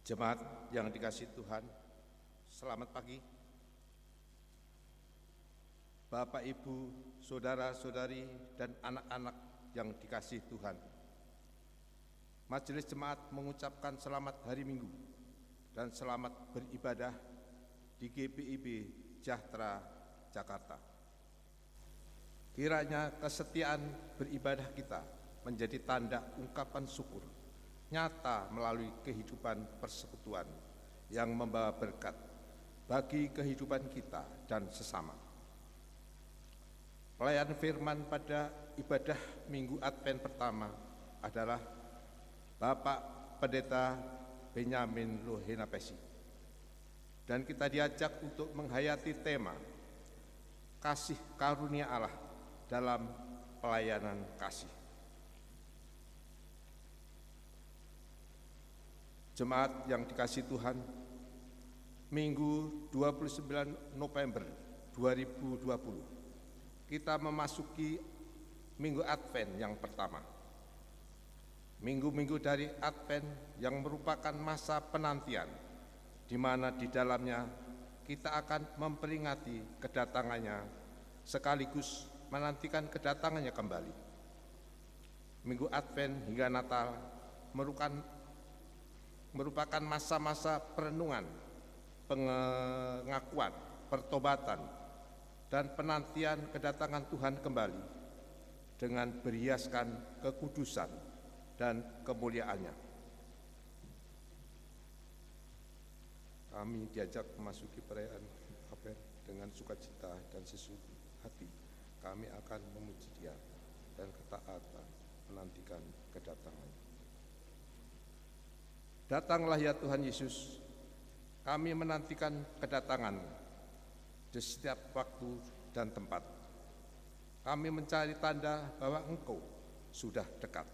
Jemaat yang dikasihi Tuhan, selamat pagi. Bapak, Ibu, saudara-saudari, dan anak-anak yang dikasihi Tuhan. Majelis Jemaat mengucapkan selamat hari Minggu dan selamat beribadah di GPIB Jahtera, Jakarta. Kiranya kesetiaan beribadah kita menjadi tanda ungkapan syukur nyata melalui kehidupan persekutuan yang membawa berkat bagi kehidupan kita dan sesama. Pelayan firman pada ibadah Minggu Advent pertama adalah Bapak Pendeta Benyamin Lohenapesi. Dan kita diajak untuk menghayati tema kasih karunia Allah dalam pelayanan kasih. Jemaat yang dikasihi Tuhan, Minggu 29 November 2020, kita memasuki Minggu Advent yang pertama. Minggu-minggu dari Advent yang merupakan masa penantian, di mana di dalamnya kita akan memperingati kedatangannya sekaligus menantikan kedatangannya kembali. Minggu Advent hingga Natal merupakan masa-masa perenungan, pengakuan, pertobatan, dan penantian kedatangan Tuhan kembali dengan berhiaskan kekudusan dan kemuliaannya. Kami diajak memasuki perayaan Advent dengan sukacita dan sesuka hati. Kami akan memuji Dia dan ketaatan menantikan kedatangannya. Datanglah ya Tuhan Yesus, kami menantikan kedatangan-Mu di setiap waktu dan tempat. Kami mencari tanda bahwa Engkau sudah dekat.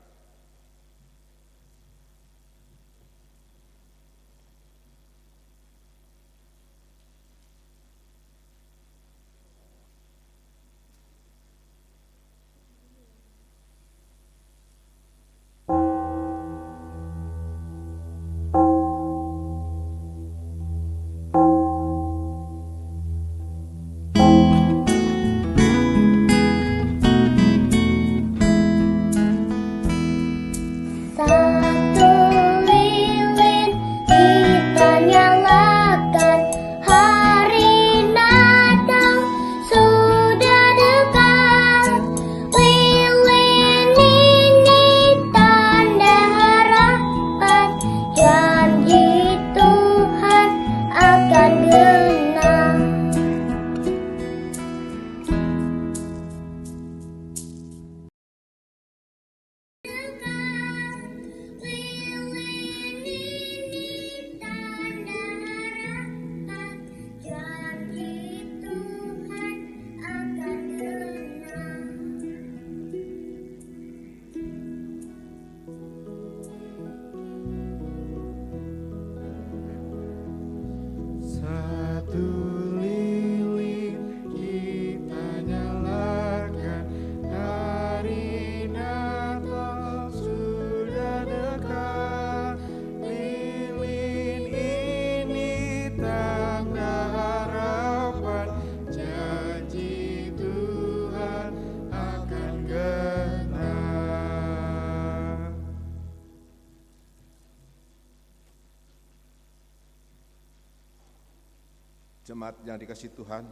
Jemaat yang dikasihi Tuhan,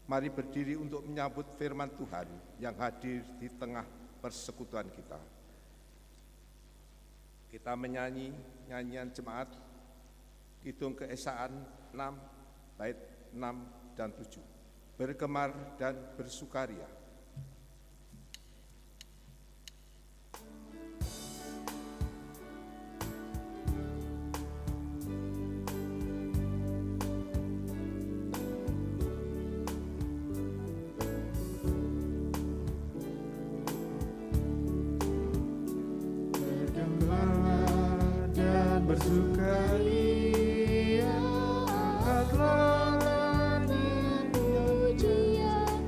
mari berdiri untuk menyambut firman Tuhan yang hadir di tengah persekutuan kita. Kita menyanyi nyanyian jemaat, Kidung Keesaan 6, bait 6 dan 7, bergemar dan bersukaria. Bersukaria, angkatlah nyanyian pujian,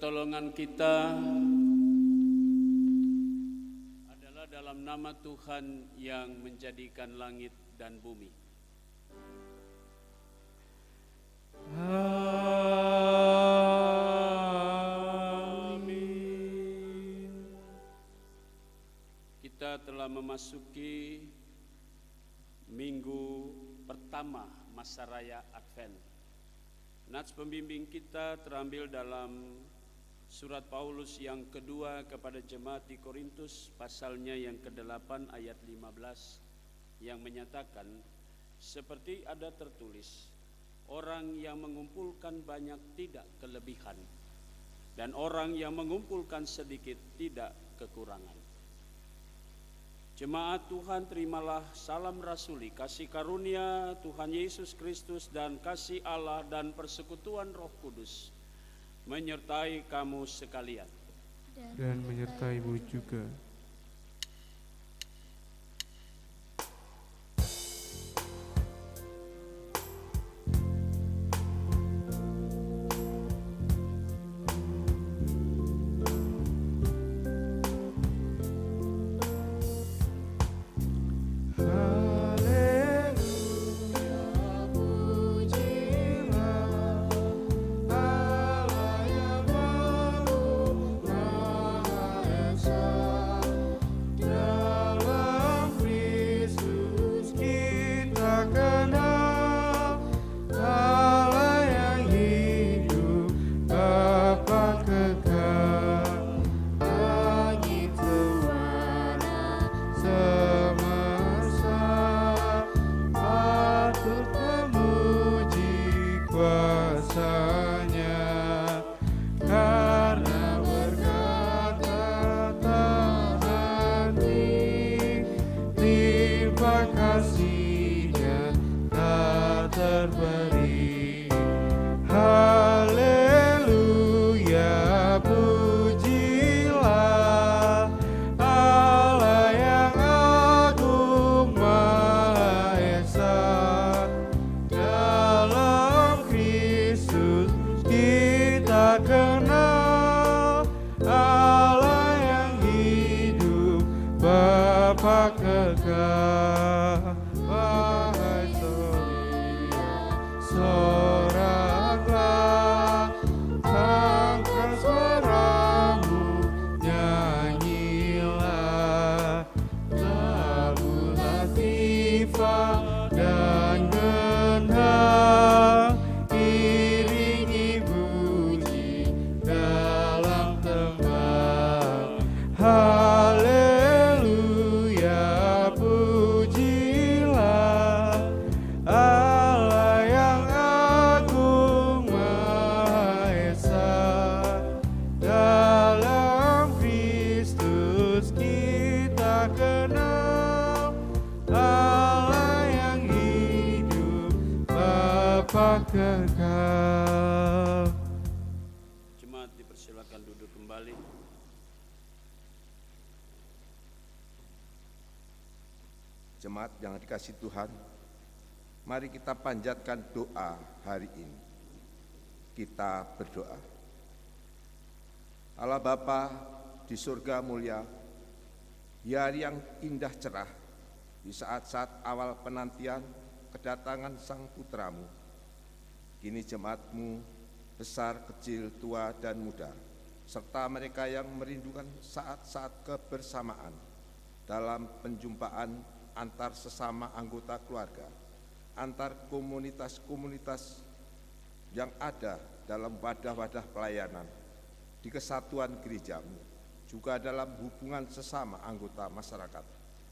Pertolongan kita adalah dalam nama Tuhan yang menjadikan langit dan bumi. Amin. Kita telah memasuki minggu pertama masa raya Advent. Nats pembimbing kita terambil dalam surat Paulus yang kedua kepada jemaat di Korintus, pasalnya yang ke-8 ayat 15, yang menyatakan, seperti ada tertulis, orang yang mengumpulkan banyak tidak kelebihan, dan orang yang mengumpulkan sedikit tidak kekurangan. Jemaat Tuhan, terimalah salam rasuli, kasih karunia Tuhan Yesus Kristus dan kasih Allah dan persekutuan Roh Kudus menyertai kamu sekalian. Dan menyertaimu juga. Jemaat dipersilakan duduk kembali. Jemaat yang dikasihi Tuhan, mari kita panjatkan doa hari ini. Kita berdoa. Allah Bapa di surga mulia, di hari yang indah cerah, di saat-saat awal penantian kedatangan Sang Putramu, kini jemaat-Mu besar, kecil, tua, dan muda, serta mereka yang merindukan saat-saat kebersamaan dalam penjumpaan antar sesama anggota keluarga, antar komunitas-komunitas yang ada dalam wadah-wadah pelayanan, di kesatuan gereja-Mu, juga dalam hubungan sesama anggota masyarakat,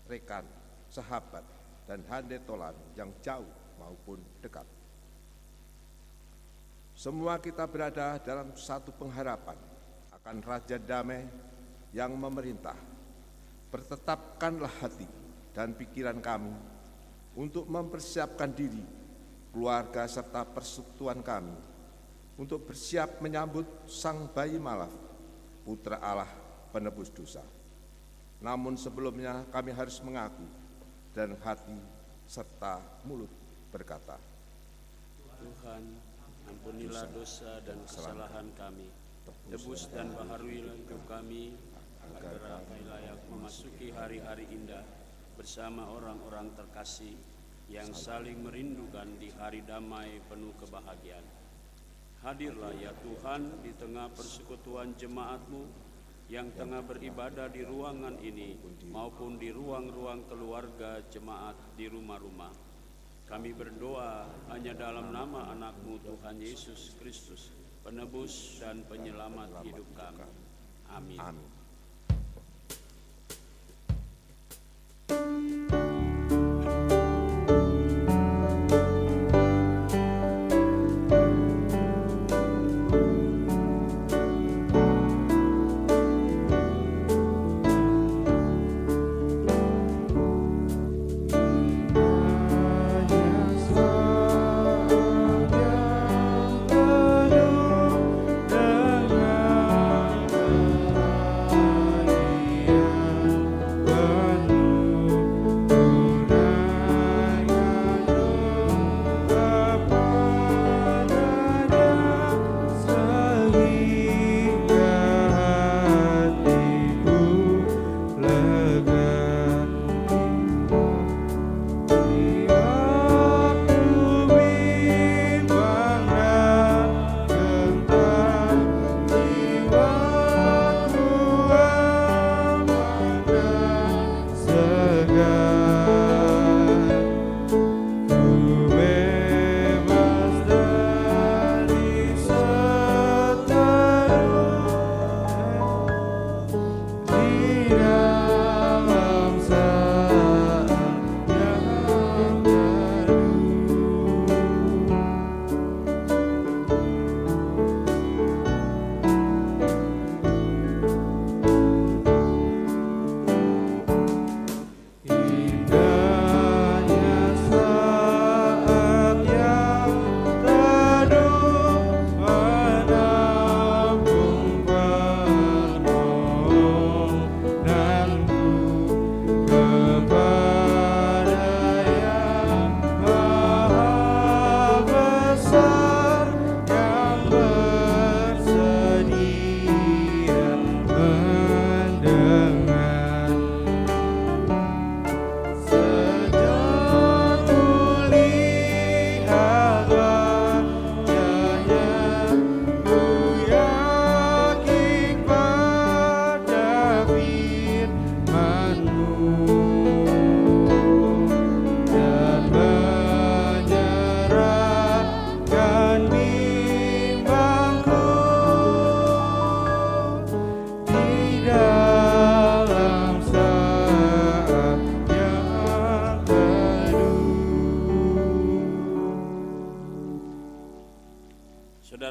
rekan, sahabat, dan handetolan yang jauh maupun dekat. Semua kita berada dalam satu pengharapan akan Raja Damai yang memerintah. Bertetapkanlah hati dan pikiran kami untuk mempersiapkan diri, keluarga serta persekutuan kami untuk bersiap menyambut Sang Bayi Malaf, Putra Allah penebus dosa. Namun sebelumnya kami harus mengaku dan hati serta mulut berkata, Tuhan, ampunilah dosa dan kesalahan kami, Tebus dan baharuilah hidup kami, agar kami layak memasuki hari-hari indah bersama orang-orang terkasih yang saling merindukan di hari damai penuh kebahagiaan. Hadirlah ya Tuhan di tengah persekutuan jemaat-Mu yang tengah beribadah di ruangan ini maupun di ruang-ruang keluarga jemaat di rumah-rumah. Kami berdoa hanya dalam nama anak-Mu Tuhan Yesus Kristus, penebus dan penyelamat hidup kami. Amin. Amin.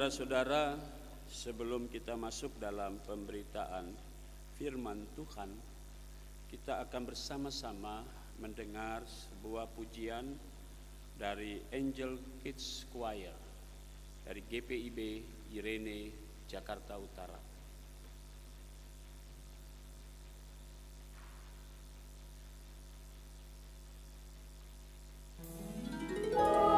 Saudara-saudara, sebelum kita masuk dalam pemberitaan firman Tuhan, kita akan bersama-sama mendengar sebuah pujian dari Angel Kids Choir dari GPIB Irene, Jakarta Utara. Oh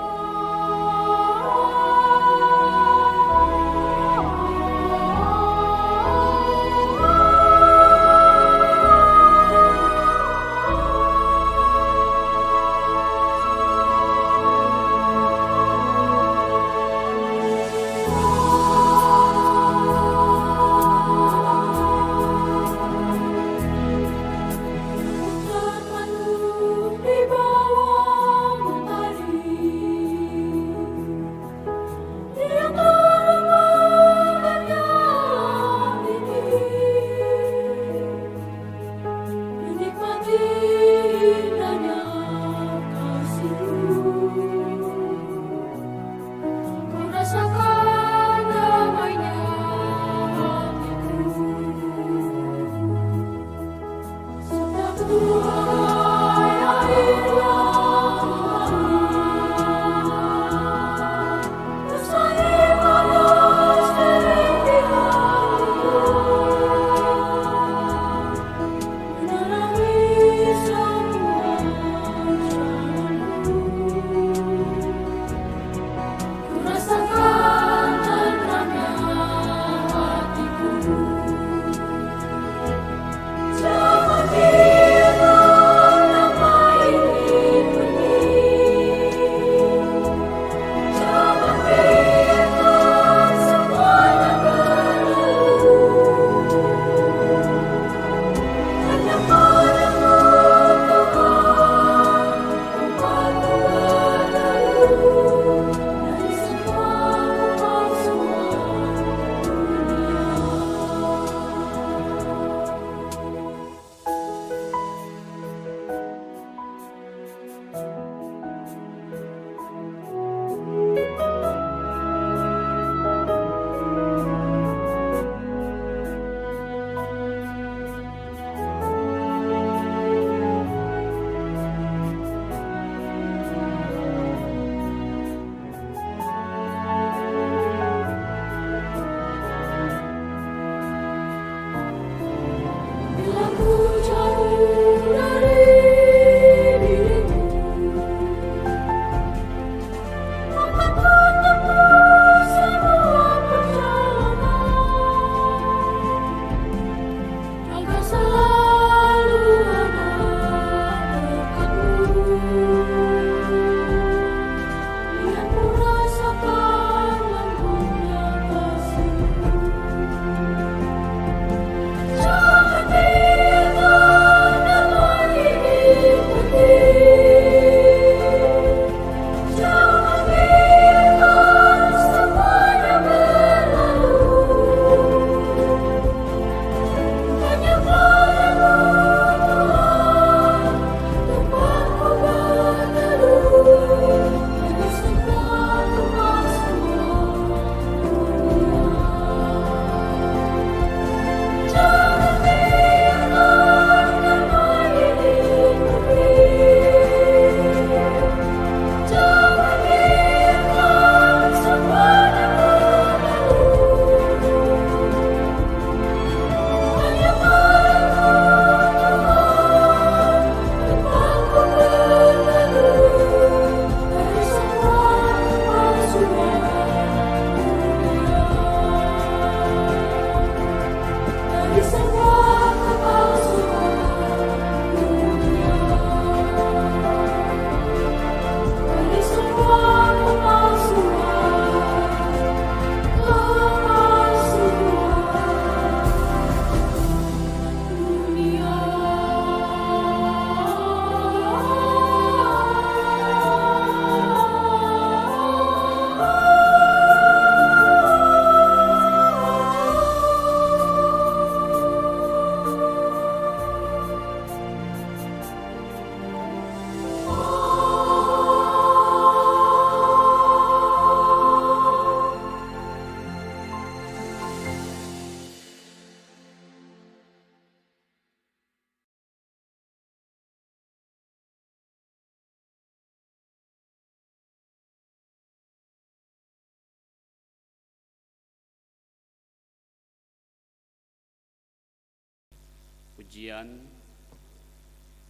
pujian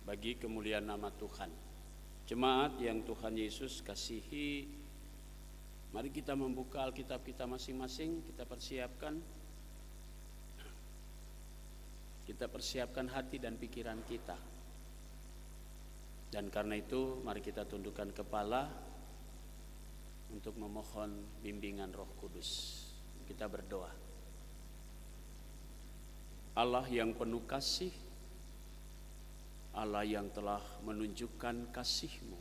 bagi kemuliaan nama Tuhan. Jemaat yang Tuhan Yesus kasihi, mari kita membuka Alkitab kita masing-masing, kita persiapkan hati dan pikiran kita. Dan karena itu mari kita tundukkan kepala untuk memohon bimbingan Roh Kudus. Kita berdoa. Allah yang penuh kasih, Allah yang telah menunjukkan kasih-Mu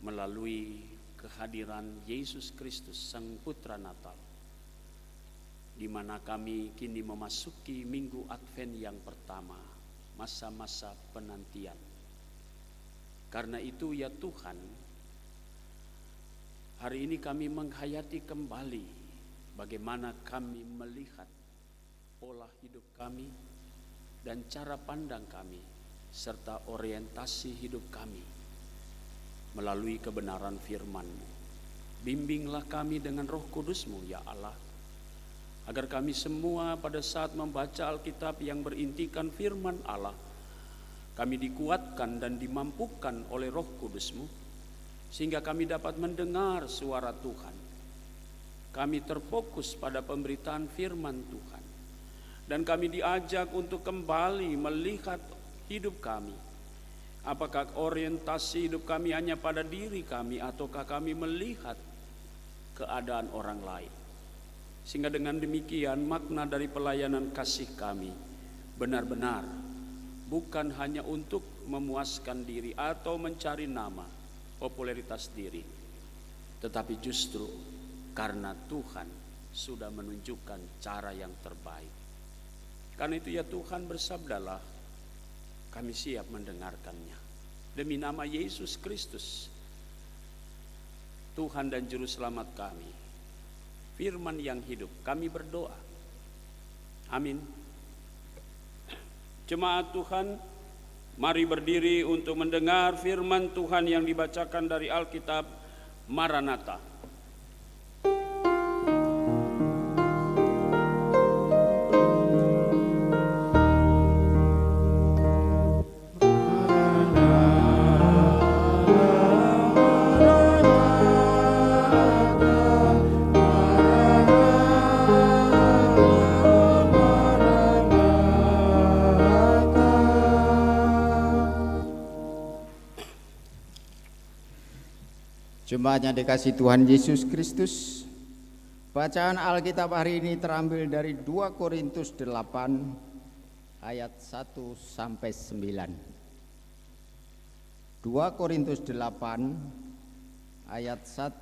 melalui kehadiran Yesus Kristus, Sang Putra Natal, di mana kami kini memasuki minggu Advent yang pertama, masa-masa penantian. Karena itu ya Tuhan, hari ini kami menghayati kembali bagaimana kami melihat pola hidup kami dan cara pandang kami serta orientasi hidup kami melalui kebenaran firman-Mu. Bimbinglah kami dengan Roh Kudus-Mu ya Allah, agar kami semua pada saat membaca Alkitab yang berintikan firman Allah, kami dikuatkan dan dimampukan oleh Roh Kudus-Mu, sehingga kami dapat mendengar suara Tuhan. Kami terfokus pada pemberitaan firman Tuhan, dan kami diajak untuk kembali melihat hidup kami. Apakah orientasi hidup kami hanya pada diri kami, ataukah kami melihat keadaan orang lain? Sehingga dengan demikian makna dari pelayanan kasih kami benar-benar bukan hanya untuk memuaskan diri atau mencari nama, popularitas diri, tetapi justru karena Tuhan sudah menunjukkan cara yang terbaik. Karena itu ya Tuhan, bersabdalah, kami siap mendengarkannya. Demi nama Yesus Kristus, Tuhan dan Juru Selamat kami, firman yang hidup, kami berdoa. Amin. Jemaat Tuhan, mari berdiri untuk mendengar firman Tuhan yang dibacakan dari Alkitab. Maranatha. Jemaat yang dikasihi Tuhan Yesus Kristus, bacaan Alkitab hari ini terambil dari 2 Korintus 8 ayat 1 sampai 9. 2 Korintus 8 ayat 1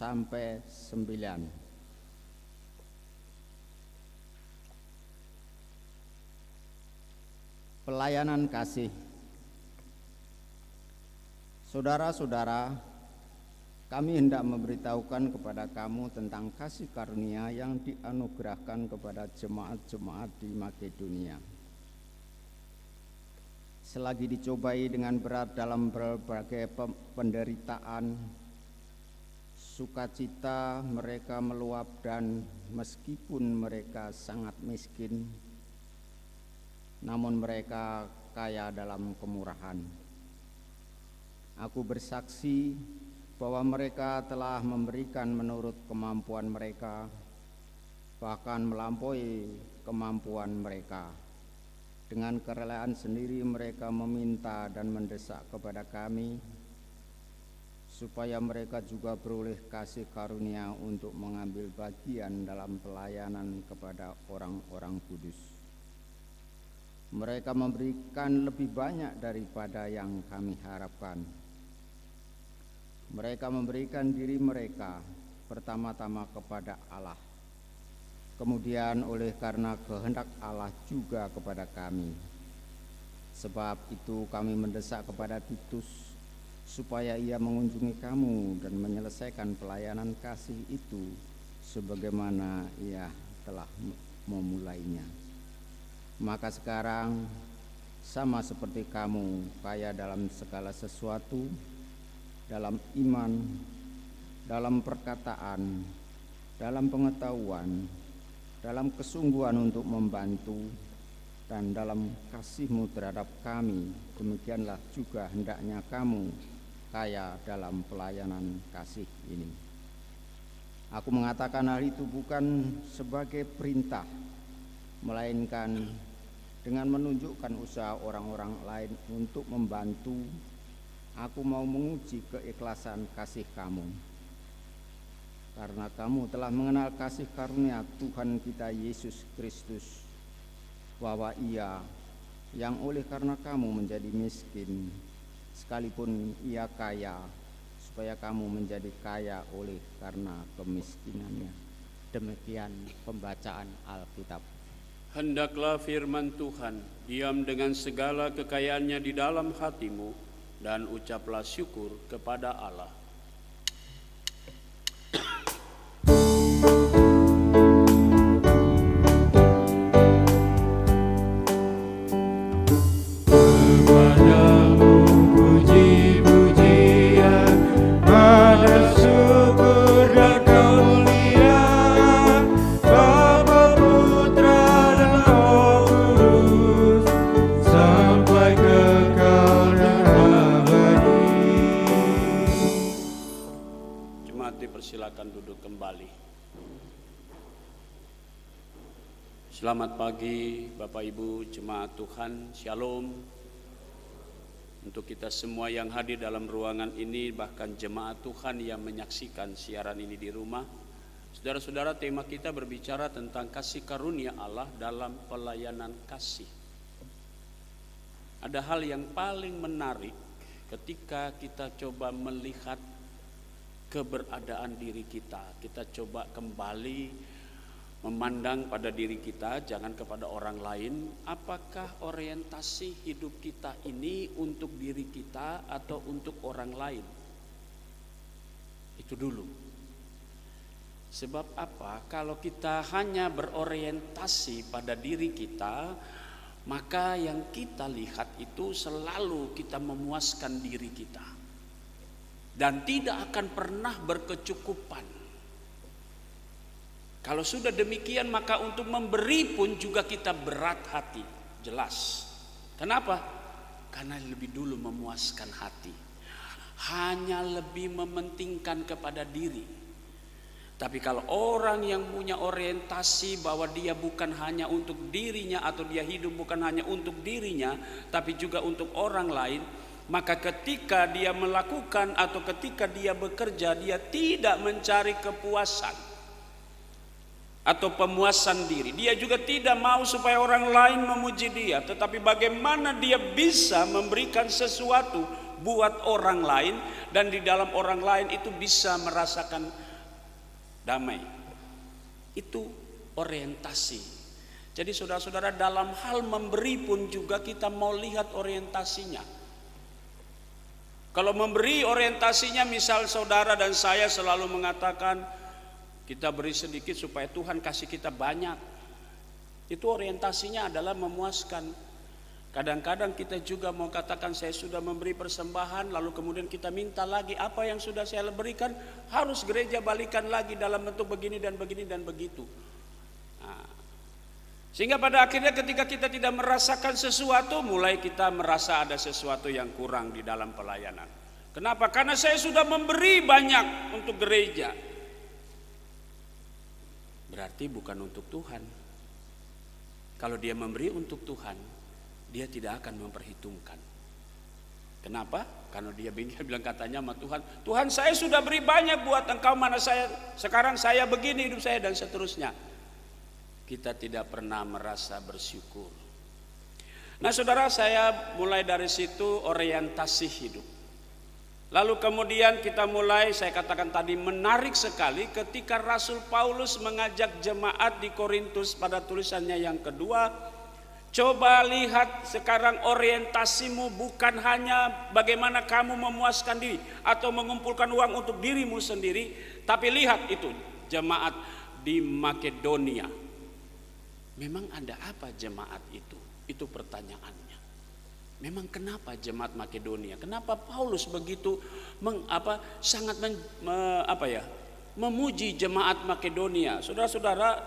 sampai 9. Pelayanan kasih. Saudara-saudara, kami hendak memberitahukan kepada kamu tentang kasih karunia yang dianugerahkan kepada jemaat-jemaat di Makedonia. Selagi dicobai dengan berat dalam berbagai penderitaan, sukacita mereka meluap, dan meskipun mereka sangat miskin, namun mereka kaya dalam kemurahan. Aku bersaksi bahwa mereka telah memberikan menurut kemampuan mereka, bahkan melampaui kemampuan mereka. Dengan kerelaan sendiri mereka meminta dan mendesak kepada kami, supaya mereka juga beroleh kasih karunia untuk mengambil bagian dalam pelayanan kepada orang-orang kudus. Mereka memberikan lebih banyak daripada yang kami harapkan. Mereka memberikan diri mereka pertama-tama kepada Allah, kemudian oleh karena kehendak Allah juga kepada kami. Sebab itu kami mendesak kepada Titus supaya ia mengunjungi kamu dan menyelesaikan pelayanan kasih itu sebagaimana ia telah memulainya. Maka sekarang sama seperti kamu kaya dalam segala sesuatu, dalam iman, dalam perkataan, dalam pengetahuan, dalam kesungguhan untuk membantu, dan dalam kasih-Mu terhadap kami, demikianlah juga hendaknya kamu kaya dalam pelayanan kasih ini. Aku mengatakan hal itu bukan sebagai perintah, melainkan dengan menunjukkan usaha orang-orang lain untuk membantu. Aku mau menguji keikhlasan kasih kamu, karena kamu telah mengenal kasih karunia Tuhan kita Yesus Kristus, bahwa Ia yang oleh karena kamu menjadi miskin, sekalipun Ia kaya, supaya kamu menjadi kaya oleh karena kemiskinannya. Demikian pembacaan Alkitab. Hendaklah firman Tuhan diam dengan segala kekayaannya di dalam hatimu, dan ucaplah syukur kepada Allah. Silakan duduk kembali. Selamat pagi Bapak Ibu jemaat Tuhan, Shalom. Untuk kita semua yang hadir dalam ruangan ini, bahkan jemaat Tuhan yang menyaksikan siaran ini di rumah. Saudara-saudara, tema kita berbicara tentang kasih karunia Allah dalam pelayanan kasih. Ada hal yang paling menarik ketika kita coba melihat keberadaan diri kita. Kita coba kembali memandang pada diri kita, jangan kepada orang lain. Apakah orientasi hidup kita ini untuk diri kita atau untuk orang lain? Itu dulu. Sebab apa? Kalau kita hanya berorientasi pada diri kita, maka yang kita lihat itu selalu kita memuaskan diri kita, dan tidak akan pernah berkecukupan. Kalau sudah demikian, maka untuk memberi pun juga kita berat hati, jelas. Kenapa? Karena lebih dulu memuaskan hati, hanya lebih mementingkan kepada diri. Tapi kalau orang yang punya orientasi bahwa dia bukan hanya untuk dirinya, atau dia hidup bukan hanya untuk dirinya, tapi juga untuk orang lain, maka ketika dia melakukan atau ketika dia bekerja, dia tidak mencari kepuasan atau pemuasan diri. Dia juga tidak mau supaya orang lain memuji dia, tetapi bagaimana dia bisa memberikan sesuatu buat orang lain, dan di dalam orang lain itu bisa merasakan damai. Itu orientasi. Jadi saudara-saudara, dalam hal memberi pun juga kita mau lihat orientasinya. Kalau memberi orientasinya, misal saudara dan saya selalu mengatakan kita beri sedikit supaya Tuhan kasih kita banyak, itu orientasinya adalah memuaskan. Kadang-kadang kita juga mau katakan saya sudah memberi persembahan, lalu kemudian kita minta lagi, apa yang sudah saya berikan harus gereja balikan lagi dalam bentuk begini dan begini dan begitu. Sehingga pada akhirnya ketika kita tidak merasakan sesuatu, mulai kita merasa ada sesuatu yang kurang di dalam pelayanan. Kenapa? Karena saya sudah memberi banyak untuk gereja. Berarti bukan untuk Tuhan. Kalau dia memberi untuk Tuhan, dia tidak akan memperhitungkan. Kenapa? Karena dia bilang katanya sama Tuhan, Tuhan saya sudah beri banyak buat engkau, mana saya sekarang saya begini hidup saya, dan seterusnya. Kita tidak pernah merasa bersyukur. Nah saudara, saya mulai dari situ orientasi hidup. Lalu kemudian kita mulai, saya katakan tadi menarik sekali ketika Rasul Paulus mengajak jemaat di Korintus pada tulisannya yang kedua. Coba lihat sekarang orientasimu bukan hanya bagaimana kamu memuaskan diri atau mengumpulkan uang untuk dirimu sendiri, tapi lihat itu jemaat di Makedonia. Memang ada apa jemaat itu? Itu pertanyaannya. Memang kenapa jemaat Makedonia? Kenapa Paulus begitu memuji jemaat Makedonia? Saudara-saudara,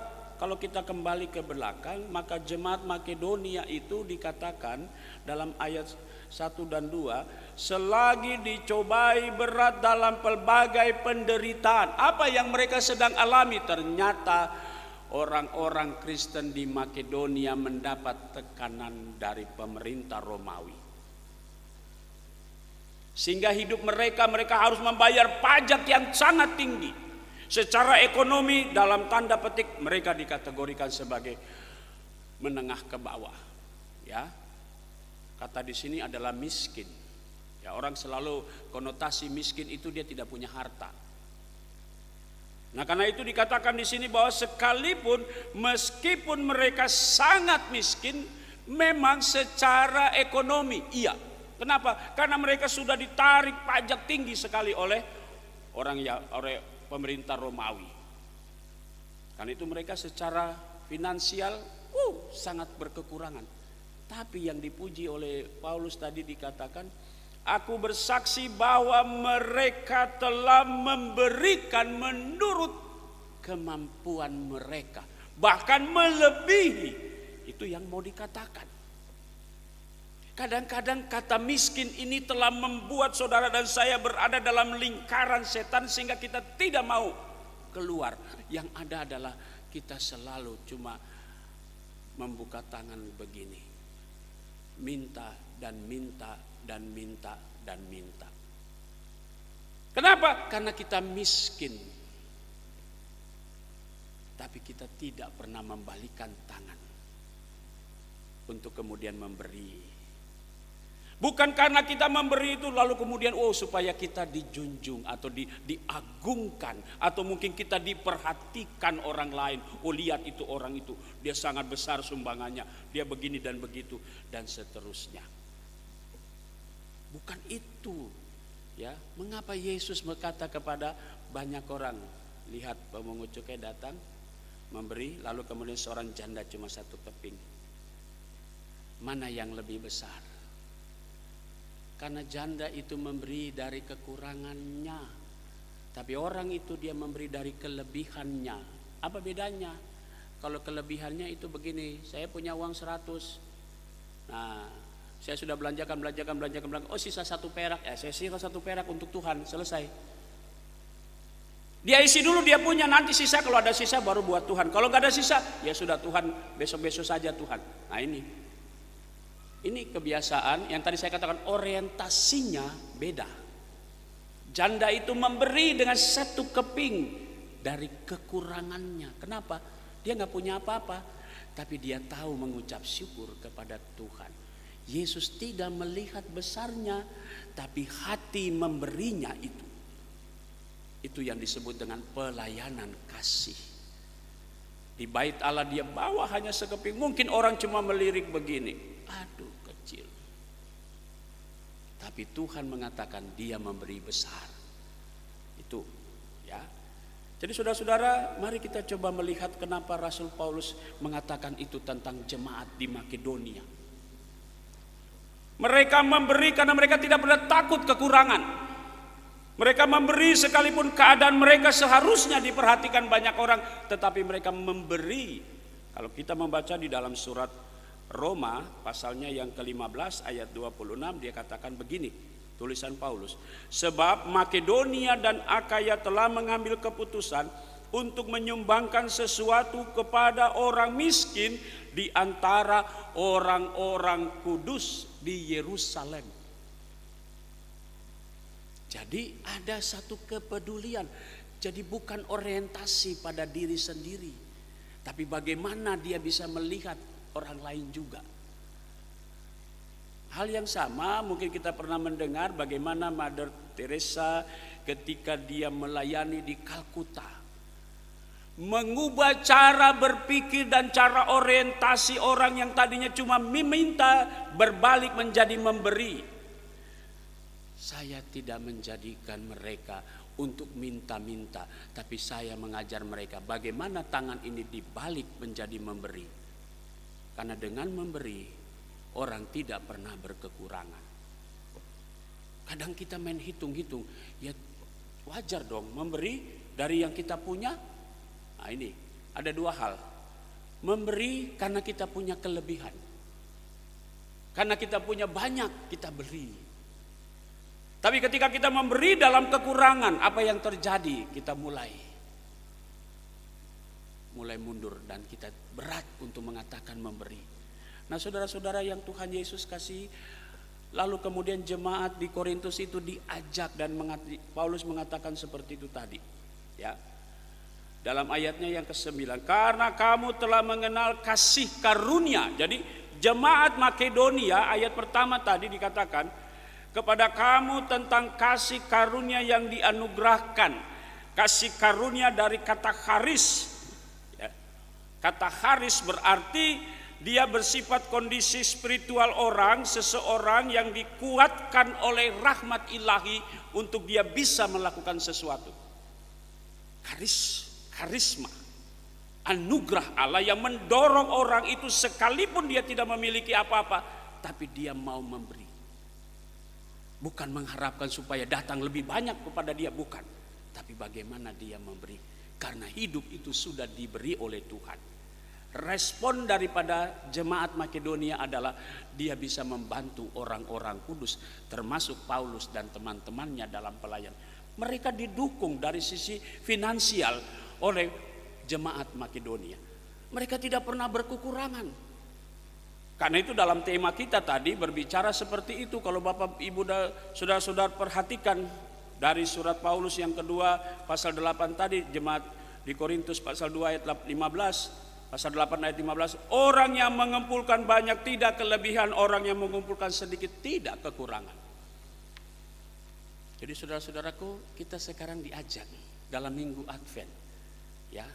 kalau kita kembali ke belakang, maka jemaat Makedonia itu dikatakan dalam ayat 1 dan 2, selagi dicobai berat dalam pelbagai penderitaan. Apa yang mereka sedang alami? Ternyata orang-orang Kristen di Makedonia mendapat tekanan dari pemerintah Romawi. Sehingga hidup mereka harus membayar pajak yang sangat tinggi. Secara ekonomi dalam tanda petik mereka dikategorikan sebagai menengah ke bawah. Ya. Kata di sini adalah miskin. Ya, orang selalu konotasi miskin itu dia tidak punya harta. Nah, karena itu dikatakan di sini bahwa sekalipun meskipun mereka sangat miskin, memang secara ekonomi iya. Kenapa? Karena mereka sudah ditarik pajak tinggi sekali oleh oleh pemerintah Romawi. Karena itu mereka secara finansial sangat berkekurangan. Tapi yang dipuji oleh Paulus tadi dikatakan, aku bersaksi bahwa mereka telah memberikan menurut kemampuan mereka, bahkan melebihi itu yang mau dikatakan. Kadang-kadang kata miskin ini telah membuat saudara dan saya berada dalam lingkaran setan sehingga kita tidak mau keluar. Yang ada adalah kita selalu cuma membuka tangan begini. Minta dan minta dan minta dan minta. Kenapa? Karena kita miskin. Tapi kita tidak pernah membalikan tangan untuk kemudian memberi. Bukan karena kita memberi itu lalu kemudian supaya kita dijunjung atau diagungkan, atau mungkin kita diperhatikan orang lain. Lihat itu orang itu, dia sangat besar sumbangannya, dia begini dan begitu dan seterusnya. Bukan itu. Ya, mengapa Yesus berkata kepada banyak orang, lihat pemungut cukai datang memberi, lalu kemudian seorang janda cuma satu keping. Mana yang lebih besar? Karena janda itu memberi dari kekurangannya, tapi orang itu dia memberi dari kelebihannya. Apa bedanya? Kalau kelebihannya itu begini, saya punya uang 100. Nah, saya sudah belanjakan. Sisa 1 perak. Ya, saya sisa 1 perak untuk Tuhan, selesai. Dia isi dulu dia punya, nanti sisa kalau ada sisa baru buat Tuhan. Kalau nggak ada sisa, ya sudah Tuhan, besok-besok saja Tuhan. Nah ini kebiasaan yang tadi saya katakan orientasinya beda. Janda itu memberi dengan 1 keping dari kekurangannya. Kenapa? Dia nggak punya apa-apa, tapi dia tahu mengucap syukur kepada Tuhan. Yesus tidak melihat besarnya, tapi hati memberinya itu. Itu yang disebut dengan pelayanan kasih. Di bait Allah dia bawa hanya sekeping. Mungkin orang cuma melirik begini, aduh kecil. Tapi Tuhan mengatakan dia memberi besar. Itu ya. Jadi saudara-saudara, mari kita coba melihat kenapa Rasul Paulus mengatakan itu tentang jemaat di Makedonia. Mereka memberi karena mereka tidak pernah takut kekurangan. Mereka memberi sekalipun keadaan mereka seharusnya diperhatikan banyak orang, tetapi mereka memberi. Kalau kita membaca di dalam surat Roma pasalnya yang ke-15 ayat 26, dia katakan begini, tulisan Paulus, sebab Makedonia dan Akaya telah mengambil keputusan untuk menyumbangkan sesuatu kepada orang miskin di antara orang-orang kudus di Yerusalem. Jadi ada satu kepedulian. Jadi bukan orientasi pada diri sendiri, tapi bagaimana dia bisa melihat orang lain juga. Hal yang sama mungkin kita pernah mendengar bagaimana Mother Teresa ketika dia melayani di Kalkuta, mengubah cara berpikir dan cara orientasi orang yang tadinya cuma meminta berbalik menjadi memberi. Saya tidak menjadikan mereka untuk minta-minta, tapi saya mengajar mereka bagaimana tangan ini dibalik menjadi memberi. Karena dengan memberi, orang tidak pernah berkekurangan. Kadang kita main hitung-hitung, ya wajar dong memberi dari yang kita punya. Nah ini, ada 2 hal. Memberi karena kita punya kelebihan. Karena kita punya banyak, kita beri. Tapi ketika kita memberi dalam kekurangan, apa yang terjadi? Kita mulai mundur dan kita berat untuk mengatakan memberi. Nah, saudara-saudara yang Tuhan Yesus kasih, lalu kemudian jemaat di Korintus itu diajak dan Paulus mengatakan seperti itu tadi, ya. Dalam ayatnya yang ke-9, karena kamu telah mengenal kasih karunia. Jadi jemaat Makedonia ayat pertama tadi dikatakan kepada kamu tentang kasih karunia yang dianugerahkan. Kasih karunia dari kata charis. Ya. Kata charis berarti dia bersifat kondisi spiritual orang, seseorang yang dikuatkan oleh rahmat ilahi untuk dia bisa melakukan sesuatu. Karisma, anugerah Allah yang mendorong orang itu sekalipun dia tidak memiliki apa-apa, tapi dia mau memberi. Bukan mengharapkan supaya datang lebih banyak kepada dia, bukan. Tapi bagaimana dia memberi, karena hidup itu sudah diberi oleh Tuhan. Respon daripada jemaat Makedonia adalah dia bisa membantu orang-orang kudus, termasuk Paulus dan teman-temannya dalam pelayanan. Mereka didukung dari sisi finansial oleh jemaat Makedonia. Mereka tidak pernah berkekurangan. Karena itu dalam tema kita tadi berbicara seperti itu. Kalau Bapak Ibu saudara-saudara perhatikan dari surat Paulus yang kedua pasal 8 tadi, jemaat di Korintus pasal 2 ayat 15, pasal 8 ayat 15, orang yang mengumpulkan banyak tidak kelebihan, orang yang mengumpulkan sedikit tidak kekurangan. Jadi saudara-saudaraku, kita sekarang diajak dalam minggu Advent, ya,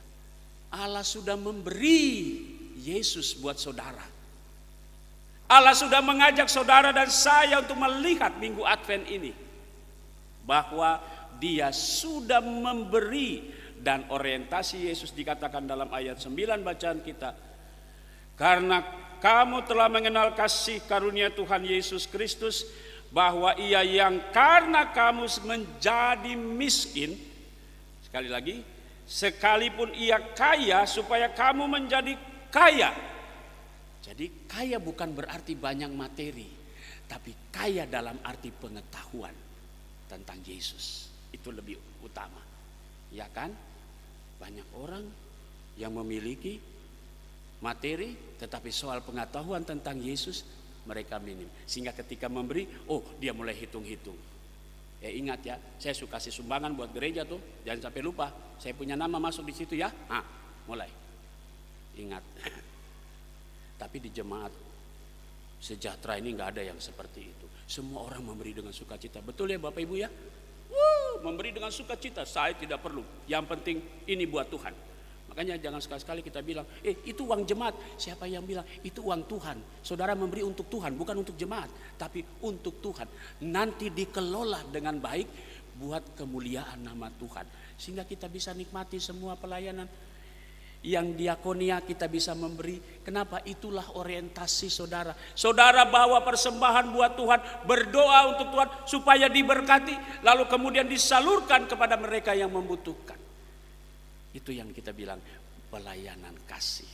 Allah sudah memberi Yesus buat saudara. Allah sudah mengajak saudara dan saya untuk melihat minggu Advent ini, bahwa dia sudah memberi. Dan orientasi Yesus dikatakan dalam ayat 9 bacaan kita, karena kamu telah mengenal kasih karunia Tuhan Yesus Kristus, bahwa ia yang karena kamu menjadi miskin, sekali lagi, sekalipun ia kaya supaya kamu menjadi kaya. Jadi kaya bukan berarti banyak materi, tapi kaya dalam arti pengetahuan tentang Yesus. Itu lebih utama, ya kan? Banyak orang yang memiliki materi, tetapi soal pengetahuan tentang Yesus mereka minim. Sehingga ketika memberi, dia mulai hitung-hitung. Ingat ya, saya suka kasih sumbangan buat gereja tuh, jangan sampai lupa. Saya punya nama masuk di situ ya. Mulai. Ingat. Tapi di jemaat sejahtera ini nggak ada yang seperti itu. Semua orang memberi dengan sukacita. Betul ya Bapak Ibu ya? Memberi dengan sukacita. Saya tidak perlu. Yang penting ini buat Tuhan. Makanya jangan sekali-sekali kita bilang, itu uang jemaat. Siapa yang bilang itu uang Tuhan? Saudara memberi untuk Tuhan, bukan untuk jemaat, tapi untuk Tuhan. Nanti dikelola dengan baik buat kemuliaan nama Tuhan. Sehingga kita bisa nikmati semua pelayanan. Yang diakonia kita bisa memberi. Kenapa? Itulah orientasi saudara. Saudara bawa persembahan buat Tuhan, berdoa untuk Tuhan supaya diberkati, lalu kemudian disalurkan kepada mereka yang membutuhkan. Itu yang kita bilang pelayanan kasih.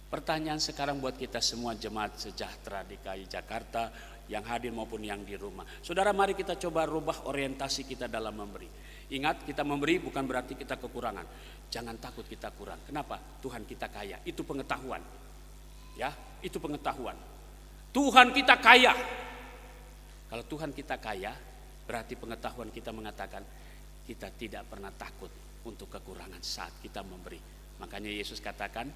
Pertanyaan sekarang buat kita semua jemaat sejahtera DKI Jakarta yang hadir maupun yang di rumah. Saudara, mari kita coba rubah orientasi kita dalam memberi. Ingat, kita memberi bukan berarti kita kekurangan. Jangan takut kita kurang. Kenapa? Tuhan kita kaya. Itu pengetahuan. Ya, itu pengetahuan. Tuhan kita kaya. Kalau Tuhan kita kaya, berarti pengetahuan kita mengatakan kita tidak pernah takut untuk kekurangan saat kita memberi. Makanya Yesus katakan,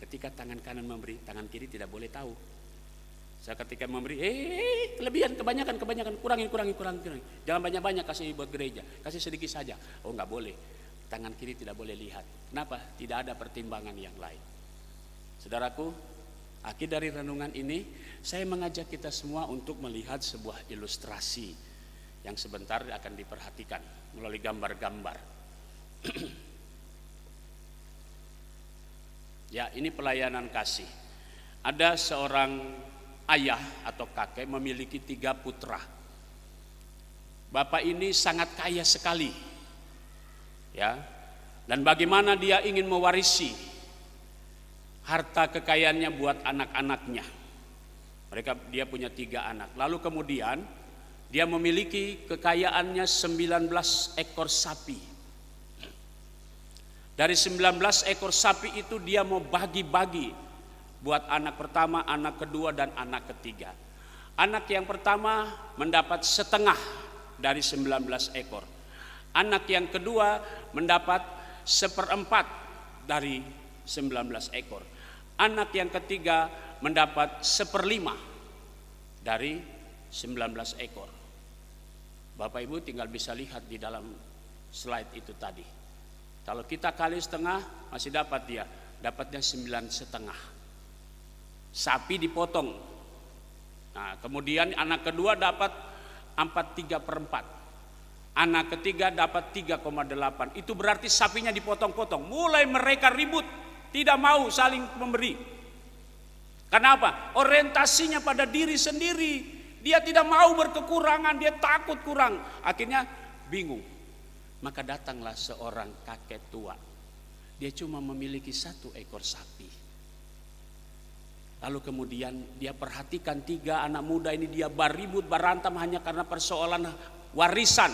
ketika tangan kanan memberi, tangan kiri tidak boleh tahu. Saya ketika memberi, kelebihan, kebanyakan, kurangin. Jangan banyak-banyak kasih buat gereja, kasih sedikit saja. Nggak boleh. Tangan kiri tidak boleh lihat. Kenapa? Tidak ada pertimbangan yang lain. Saudaraku, akhir dari renungan ini, saya mengajak kita semua untuk melihat sebuah ilustrasi yang sebentar akan diperhatikan melalui gambar-gambar. Ya, ini pelayanan kasih. Ada seorang ayah atau kakek memiliki 3 putra. Bapak ini sangat kaya sekali, ya. Dan bagaimana dia ingin mewarisi harta kekayaannya buat anak-anaknya. Dia punya 3 anak. Lalu kemudian dia memiliki kekayaannya 19 ekor sapi. Dari 19 ekor sapi itu dia mau bagi-bagi buat anak pertama, anak kedua, dan anak ketiga. Anak yang pertama mendapat setengah dari 19 ekor. Anak yang kedua mendapat 1/4 dari 19 ekor. Anak yang ketiga mendapat 1/5 dari 19 ekor. Bapak Ibu tinggal bisa lihat di dalam slide itu tadi. Kalau kita kali setengah masih dapat dapatnya 9,5. Sapi dipotong. Nah, kemudian anak kedua dapat 4/3/4. Anak ketiga dapat 3,8. Itu berarti sapinya dipotong-potong. Mulai mereka ribut, tidak mau saling memberi. Kenapa? Orientasinya pada diri sendiri. Dia tidak mau berkekurangan, dia takut kurang. Akhirnya bingung. Maka datanglah seorang kakek tua. Dia cuma memiliki 1 ekor sapi. Lalu kemudian dia perhatikan 3 anak muda ini, dia beribut berantam hanya karena persoalan warisan.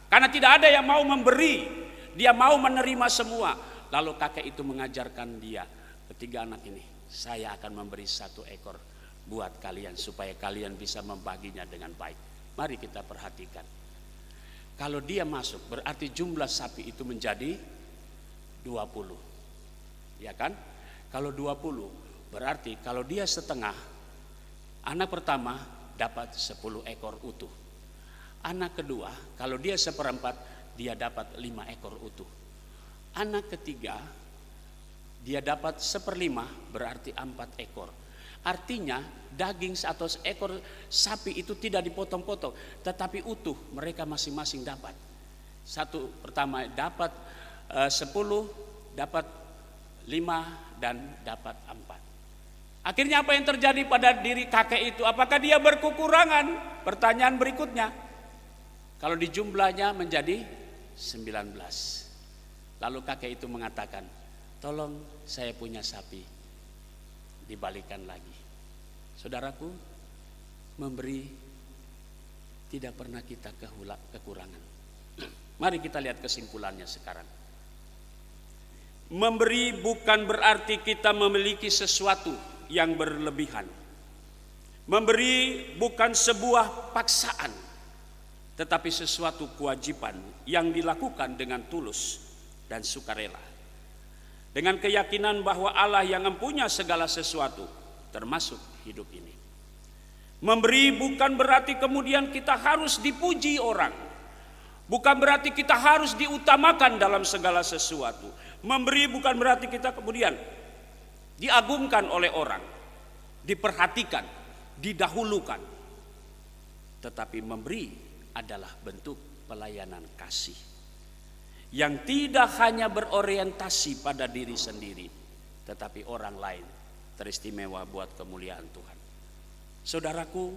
Karena tidak ada yang mau memberi, dia mau menerima semua. Lalu kakek itu mengajarkan dia, ketiga anak ini, saya akan memberi 1 ekor buat kalian supaya kalian bisa membaginya dengan baik. Mari kita perhatikan. Kalau dia masuk berarti jumlah sapi itu menjadi 20. Ya kan? Kalau 20 berarti kalau dia setengah, anak pertama dapat 10 ekor utuh. Anak kedua kalau dia 1/4 dia dapat 5 ekor utuh. Anak ketiga dia dapat 1/5 berarti 4 ekor. Artinya daging atau ekor sapi itu tidak dipotong-potong, tetapi utuh, mereka masing-masing dapat. Satu pertama dapat 10, dapat 5, dan dapat 4. Akhirnya apa yang terjadi pada diri kakek itu? Apakah dia berkekurangan? Pertanyaan berikutnya. Kalau di jumlahnya menjadi 19. Lalu kakek itu mengatakan, tolong saya punya sapi, dibalikan lagi. Saudaraku, memberi tidak pernah kita kekurangan. Mari kita lihat kesimpulannya sekarang. Memberi bukan berarti kita memiliki sesuatu yang berlebihan. Memberi bukan sebuah paksaan, tetapi sesuatu kewajiban yang dilakukan dengan tulus dan sukarela. Dengan keyakinan bahwa Allah yang mempunyai segala sesuatu, termasuk hidup ini. Memberi bukan berarti kemudian kita harus dipuji orang. Bukan berarti kita harus diutamakan dalam segala sesuatu. Memberi bukan berarti kita kemudian diagungkan oleh orang, diperhatikan, didahulukan. Tetapi memberi adalah bentuk pelayanan kasih yang tidak hanya berorientasi pada diri sendiri, tetapi orang lain teristimewa buat kemuliaan Tuhan. Saudaraku,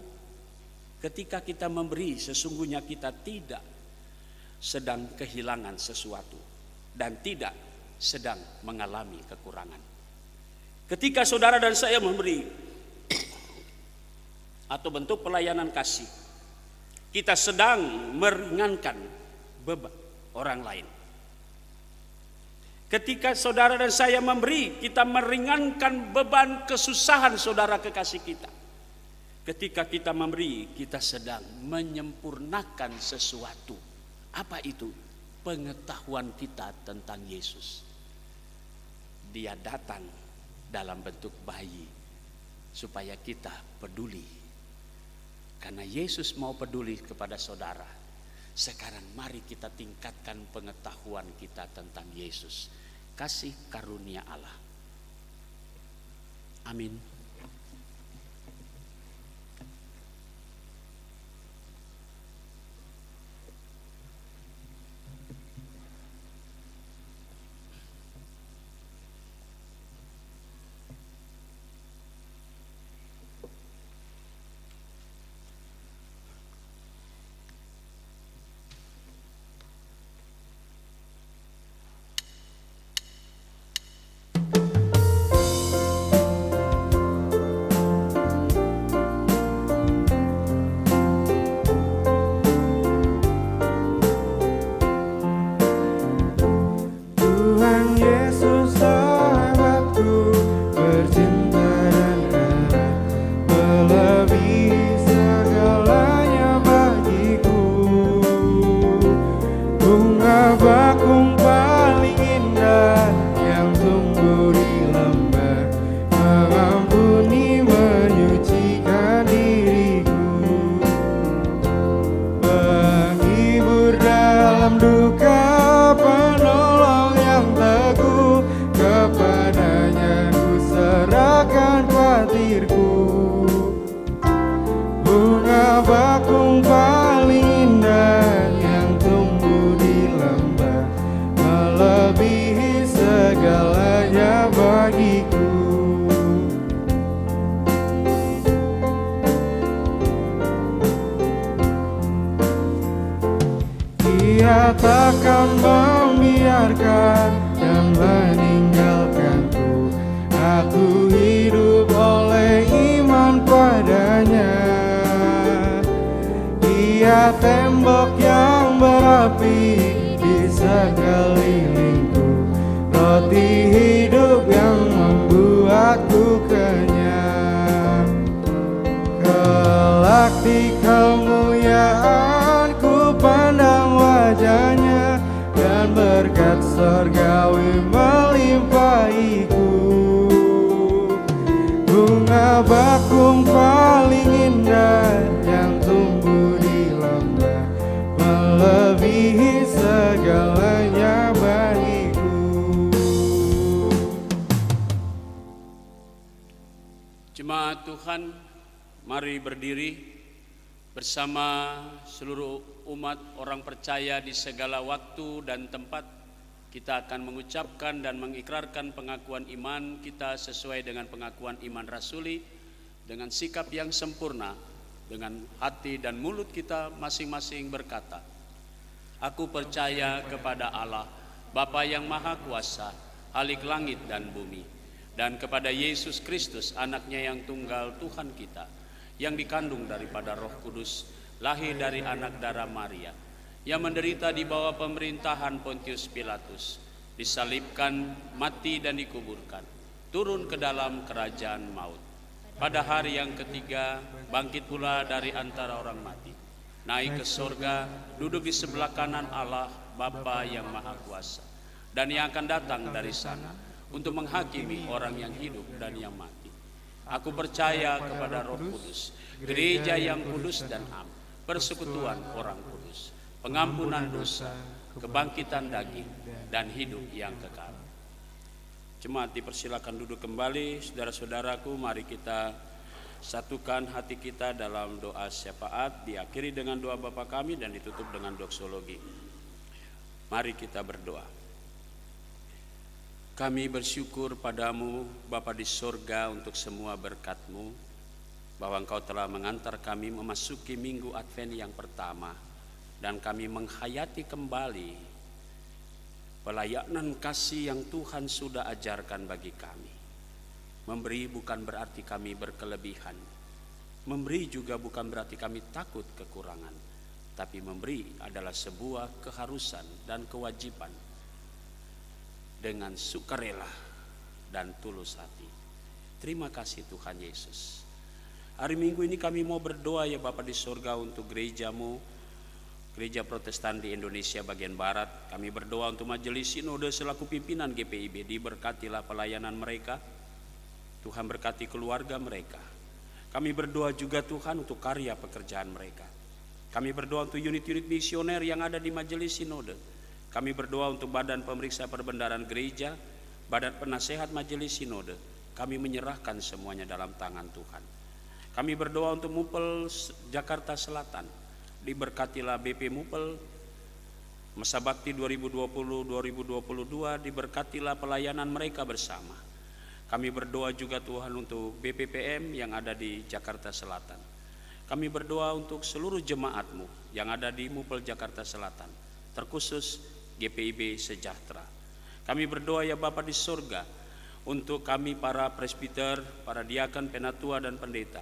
ketika kita memberi, sesungguhnya kita tidak sedang kehilangan sesuatu dan tidak sedang mengalami kekurangan. Ketika saudara dan saya memberi atau bentuk pelayanan kasih, kita sedang meringankan beban orang lain. Ketika saudara dan saya memberi, kita meringankan beban kesusahan saudara kekasih kita. Ketika kita memberi, kita sedang menyempurnakan sesuatu. Apa itu? Pengetahuan kita tentang Yesus. Dia datang dalam bentuk bayi supaya kita peduli. Karena Yesus mau peduli kepada saudara. Sekarang mari kita tingkatkan pengetahuan kita tentang Yesus. Kasih karunia Allah. Amin. bunga bakung paling indah yang tumbuh di lembah, mengampuni menyucikan diriku, penghibur dalam duka, penolong yang teguh, kepadanya ku serahkan khawatirku. Bunga bakung paling indah yang tumbuh di lembah, melebihi segalanya bagiku. Dia takkan membiarkan dan meninggalkanku. Aku hidup oleh iman padanya. Dia tembok yang berapi di sekelilingku, roti hidup yang membuatku kenyang. Kelak di kemuliaan ku pandang wajahnya, dan berkat surgawi melimpahiku. Bunga bakung paling indah yang tumbuh di lembah, melebihi segalanya bagiku. Jemaat Tuhan, mari berdiri bersama seluruh umat orang percaya di segala waktu dan tempat. Kita akan mengucapkan dan mengikrarkan pengakuan iman kita sesuai dengan pengakuan iman rasuli, dengan sikap yang sempurna, dengan hati dan mulut kita masing-masing berkata, aku percaya kepada Allah, Bapa yang Maha Kuasa, Khalik langit dan bumi, dan kepada Yesus Kristus, anaknya yang tunggal Tuhan kita, yang dikandung daripada Roh Kudus, lahir dari anak darah Maria, yang menderita di bawah pemerintahan Pontius Pilatus, disalibkan, mati dan dikuburkan, turun ke dalam kerajaan maut. Pada hari yang ketiga, bangkit pula dari antara orang mati, naik ke sorga, duduk di sebelah kanan Allah, Bapa yang Maha Kuasa, dan yang akan datang dari sana untuk menghakimi orang yang hidup dan yang mati. Aku percaya kepada Roh Kudus, gereja yang kudus dan am, persekutuan orang kudus, pengampunan dosa, kebangkitan daging, dan hidup yang kekal. Jemaat dipersilakan duduk kembali. Saudara-saudaraku, mari kita satukan hati kita dalam doa syafaat, diakhiri dengan doa Bapa kami dan ditutup dengan doksologi. Mari kita berdoa. Kami bersyukur padamu Bapa di sorga untuk semua berkat-Mu, bahwa Engkau telah mengantar kami memasuki minggu Advent yang pertama, dan kami menghayati kembali pelayanan kasih yang Tuhan sudah ajarkan bagi kami. Memberi bukan berarti kami berkelebihan, memberi juga bukan berarti kami takut kekurangan, tapi memberi adalah sebuah keharusan dan kewajiban dengan sukarela dan tulus hati. Terima kasih Tuhan Yesus. Hari Minggu ini kami mau berdoa ya Bapa di sorga untuk gereja-Mu, Gereja Protestan di Indonesia bagian Barat. Kami berdoa untuk Majelis Sinode selaku pimpinan GPIB, diberkatilah pelayanan mereka. Tuhan berkati keluarga mereka. Kami berdoa juga Tuhan untuk karya pekerjaan mereka. Kami berdoa untuk unit-unit misioner yang ada di Majelis Sinode. Kami berdoa untuk Badan Pemeriksa Perbendaharaan Gereja, Badan Penasehat Majelis Sinode. Kami menyerahkan semuanya dalam tangan Tuhan. Kami berdoa untuk Mupel Jakarta Selatan. Diberkatilah BP Mupel Masa Bakti 2020-2022, diberkatilah pelayanan mereka bersama. Kami berdoa juga Tuhan untuk BPPM yang ada di Jakarta Selatan. Kami berdoa untuk seluruh jemaat-Mu yang ada di Mupel Jakarta Selatan, terkhusus GPIB Sejahtera. Kami berdoa ya Bapa di sorga untuk kami para presbiter, para diaken, penatua dan pendeta.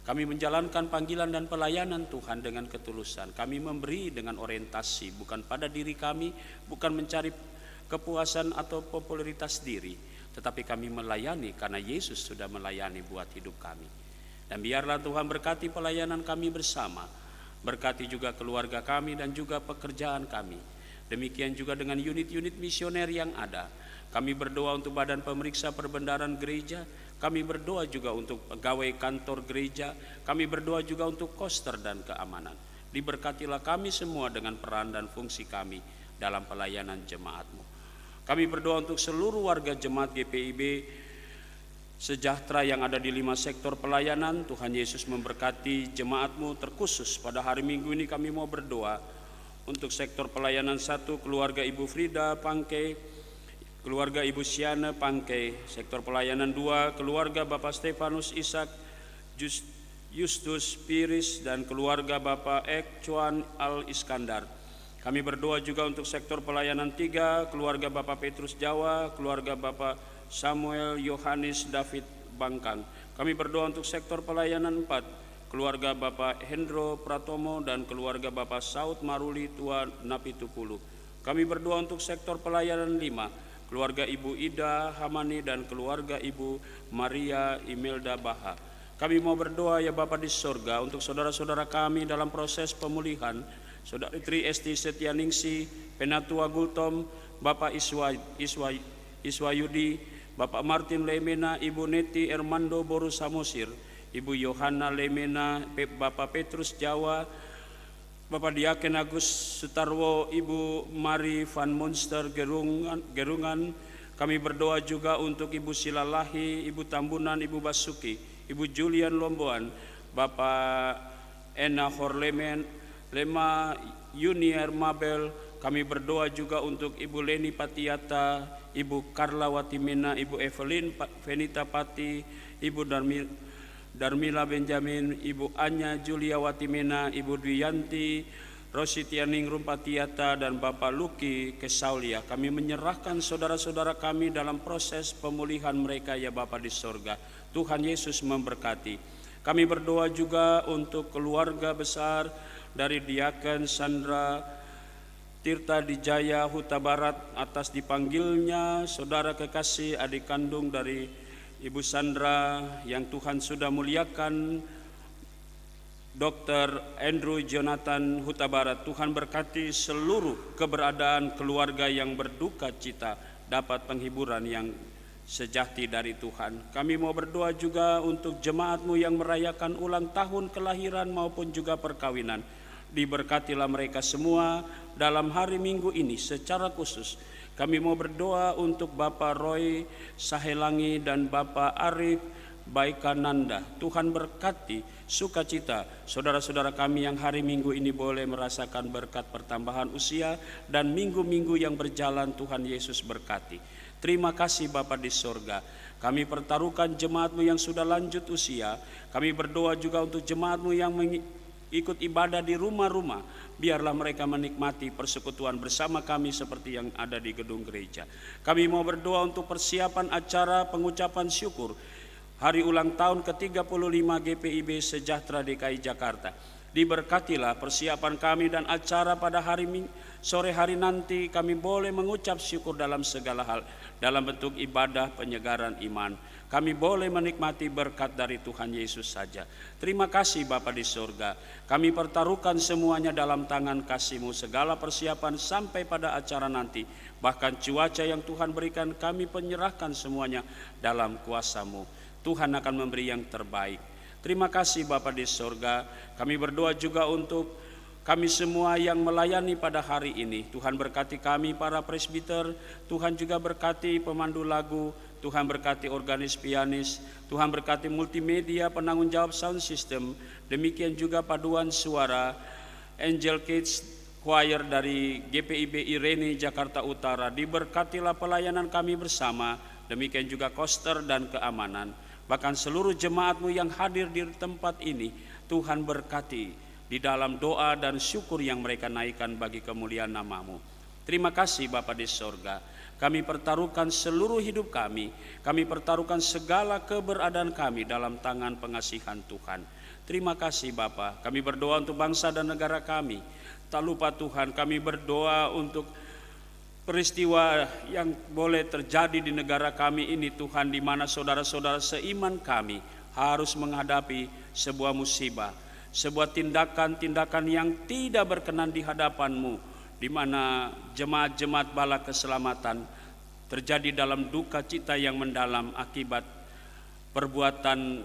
Kami menjalankan panggilan dan pelayanan Tuhan dengan ketulusan. Kami memberi dengan orientasi bukan pada diri kami, bukan mencari kepuasan atau popularitas diri, tetapi kami melayani karena Yesus sudah melayani buat hidup kami. Dan biarlah Tuhan berkati pelayanan kami bersama, berkati juga keluarga kami dan juga pekerjaan kami. Demikian juga dengan unit-unit misioner yang ada. Kami berdoa untuk badan pemeriksa perbendaharaan gereja. Kami berdoa juga untuk pegawai kantor gereja. Kami berdoa juga untuk koster dan keamanan. Diberkatilah kami semua dengan peran dan fungsi kami dalam pelayanan jemaat-Mu. Kami berdoa untuk seluruh warga jemaat GPIB Sejahtera yang ada di 5 sektor pelayanan. Tuhan Yesus memberkati jemaat-Mu. Terkhusus pada hari Minggu ini kami mau berdoa untuk sektor pelayanan 1, keluarga Ibu Frida Pangke, keluarga Ibu Siana Pangke. Sektor pelayanan 2, keluarga Bapak Stefanus Ishak Justus Piris dan keluarga Bapak Ek Chuan Al Iskandar. Kami berdoa juga untuk sektor pelayanan 3, keluarga Bapak Petrus Jawa, keluarga Bapak Samuel Yohanes David Bangkang. Kami berdoa untuk sektor pelayanan 4, keluarga Bapak Hendro Pratomo dan keluarga Bapak Saud Maruli Tua Napitupulu. Kami berdoa untuk sektor pelayanan 5, keluarga Ibu Ida Hamani dan keluarga Ibu Maria Imelda Baha. Kami mau berdoa ya Bapa di sorga untuk saudara-saudara kami dalam proses pemulihan. Saudari Tri Esti Setianingsi, Penatua Gultom, Bapak Iswayudi, Bapak Martin Lemena, Ibu Neti Ermando Boru Samosir, Ibu Yohana Lemena, Bapak Petrus Jawa, Bapak Diaken Agus Sutarwo, Ibu Mari Van Monster Gerungan. Kami berdoa juga untuk Ibu Silalahi, Ibu Tambunan, Ibu Basuki, Ibu Julian Lomboan, Bapak Ena Horlemen, Lema Yunier Mabel. Kami berdoa juga untuk Ibu Leni Patiata, Ibu Karla Watimena, Ibu Evelyn Venita Pati, Ibu Darmila Benjamin, Ibu Anya Julia Watimena, Ibu Dwiyanti Rositianing Rumpatiata dan Bapak Luki Kesaulia. Kami menyerahkan saudara-saudara kami dalam proses pemulihan mereka ya Bapa di sorga. Tuhan Yesus memberkati. Kami berdoa juga untuk keluarga besar dari Diaken Sandra Tirta Dijaya Huta Barat atas dipanggilnya saudara kekasih adik kandung dari Ibu Sandra yang Tuhan sudah muliakan, Dr. Andrew Jonathan Huta Barat. Tuhan berkati seluruh keberadaan keluarga yang berduka cita dapat penghiburan yang sejati dari Tuhan. Kami mau berdoa juga untuk jemaat-Mu yang merayakan ulang tahun kelahiran maupun juga perkawinan. Diberkatilah mereka semua dalam hari Minggu ini secara khusus. Kami mau berdoa untuk Bapak Roy Sahelangi dan Bapak Arif Baikananda. Tuhan berkati sukacita saudara-saudara kami yang hari Minggu ini boleh merasakan berkat pertambahan usia dan minggu-minggu yang berjalan. Tuhan Yesus berkati. Terima kasih Bapa di sorga. Kami pertaruhkan jemaat-Mu yang sudah lanjut usia. Kami berdoa juga untuk jemaat-Mu yang ikut ibadah di rumah-rumah. Biarlah mereka menikmati persekutuan bersama kami seperti yang ada di gedung gereja. Kami mau berdoa untuk persiapan acara pengucapan syukur hari ulang tahun ke-35 GPIB Sejahtera DKI Jakarta. Diberkatilah persiapan kami dan acara pada sore hari nanti. Kami boleh mengucap syukur dalam segala hal, dalam bentuk ibadah penyegaran iman. Kami boleh menikmati berkat dari Tuhan Yesus saja. Terima kasih Bapa di sorga. Kami pertaruhkan semuanya dalam tangan kasih-Mu. Segala persiapan sampai pada acara nanti, bahkan cuaca yang Tuhan berikan, kami penyerahkan semuanya dalam kuasa-Mu. Tuhan akan memberi yang terbaik. Terima kasih Bapa di sorga. Kami berdoa juga untuk kami semua yang melayani pada hari ini. Tuhan berkati kami para presbiter. Tuhan juga berkati pemandu lagu. Tuhan berkati organis pianis, Tuhan berkati multimedia, penanggung jawab sound system, demikian juga paduan suara, Angel Kids Choir dari GPIB Irene Jakarta Utara. Diberkatilah pelayanan kami bersama, demikian juga koster dan keamanan. Bahkan seluruh jemaat-Mu yang hadir di tempat ini, Tuhan berkati di dalam doa dan syukur yang mereka naikkan bagi kemuliaan nama-Mu. Terima kasih Bapa di sorga. Kami pertaruhkan seluruh hidup kami pertaruhkan segala keberadaan kami dalam tangan pengasihan Tuhan. Terima kasih Bapa. Kami berdoa untuk bangsa dan negara kami. Tak lupa Tuhan, kami berdoa untuk peristiwa yang boleh terjadi di negara kami ini Tuhan, di mana saudara-saudara seiman kami harus menghadapi sebuah musibah, sebuah tindakan-tindakan yang tidak berkenan di hadapan-Mu. di mana jemaat-jemaat bala keselamatan terjadi dalam duka cita yang mendalam akibat perbuatan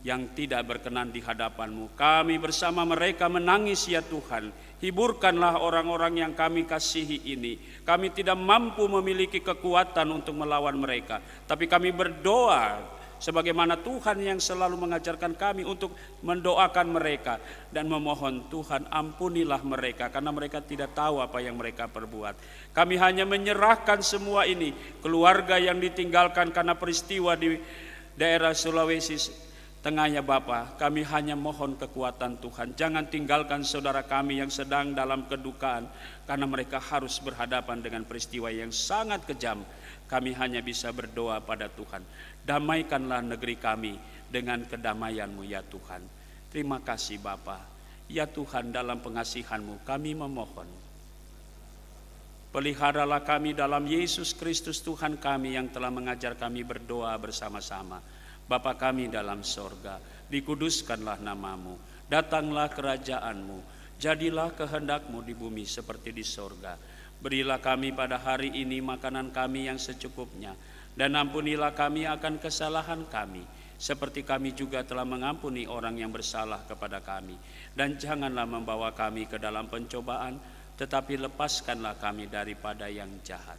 yang tidak berkenan di hadapan-Mu. Kami bersama mereka menangis ya Tuhan. Hiburkanlah orang-orang yang kami kasihi ini. Kami tidak mampu memiliki kekuatan untuk melawan mereka, tapi kami berdoa sebagaimana Tuhan yang selalu mengajarkan kami untuk mendoakan mereka dan memohon, Tuhan ampunilah mereka karena mereka tidak tahu apa yang mereka perbuat. Kami hanya menyerahkan semua ini, keluarga yang ditinggalkan karena peristiwa di daerah Sulawesi Tengah ya Bapa, kami hanya mohon kekuatan Tuhan. Jangan tinggalkan saudara kami yang sedang dalam kedukaan karena mereka harus berhadapan dengan peristiwa yang sangat kejam. Kami hanya bisa berdoa pada Tuhan. Damaikanlah negeri kami dengan kedamaian-Mu ya Tuhan. Terima kasih Bapa. Ya Tuhan, dalam pengasihan-Mu kami memohon. Peliharalah kami dalam Yesus Kristus Tuhan kami yang telah mengajar kami berdoa bersama-sama. Bapa kami dalam sorga, dikuduskanlah nama-Mu, datanglah kerajaan-Mu, jadilah kehendak-Mu di bumi seperti di sorga. Berilah kami pada hari ini makanan kami yang secukupnya, dan ampunilah kami akan kesalahan kami, seperti kami juga telah mengampuni orang yang bersalah kepada kami. Dan janganlah membawa kami ke dalam pencobaan, tetapi lepaskanlah kami daripada yang jahat.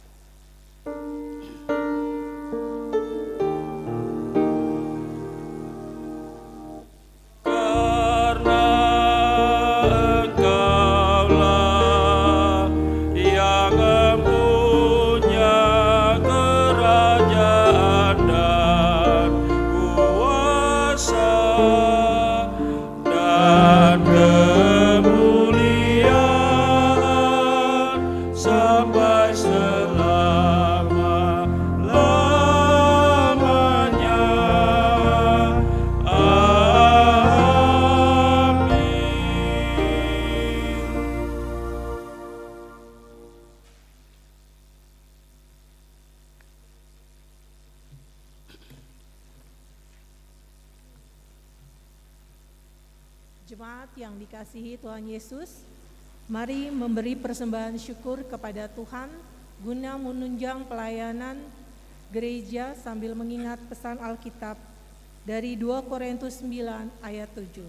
Jemaat yang dikasihi Tuhan Yesus, mari memberi persembahan syukur kepada Tuhan guna menunjang pelayanan gereja sambil mengingat pesan Alkitab dari 2 Korintus 9 ayat 7.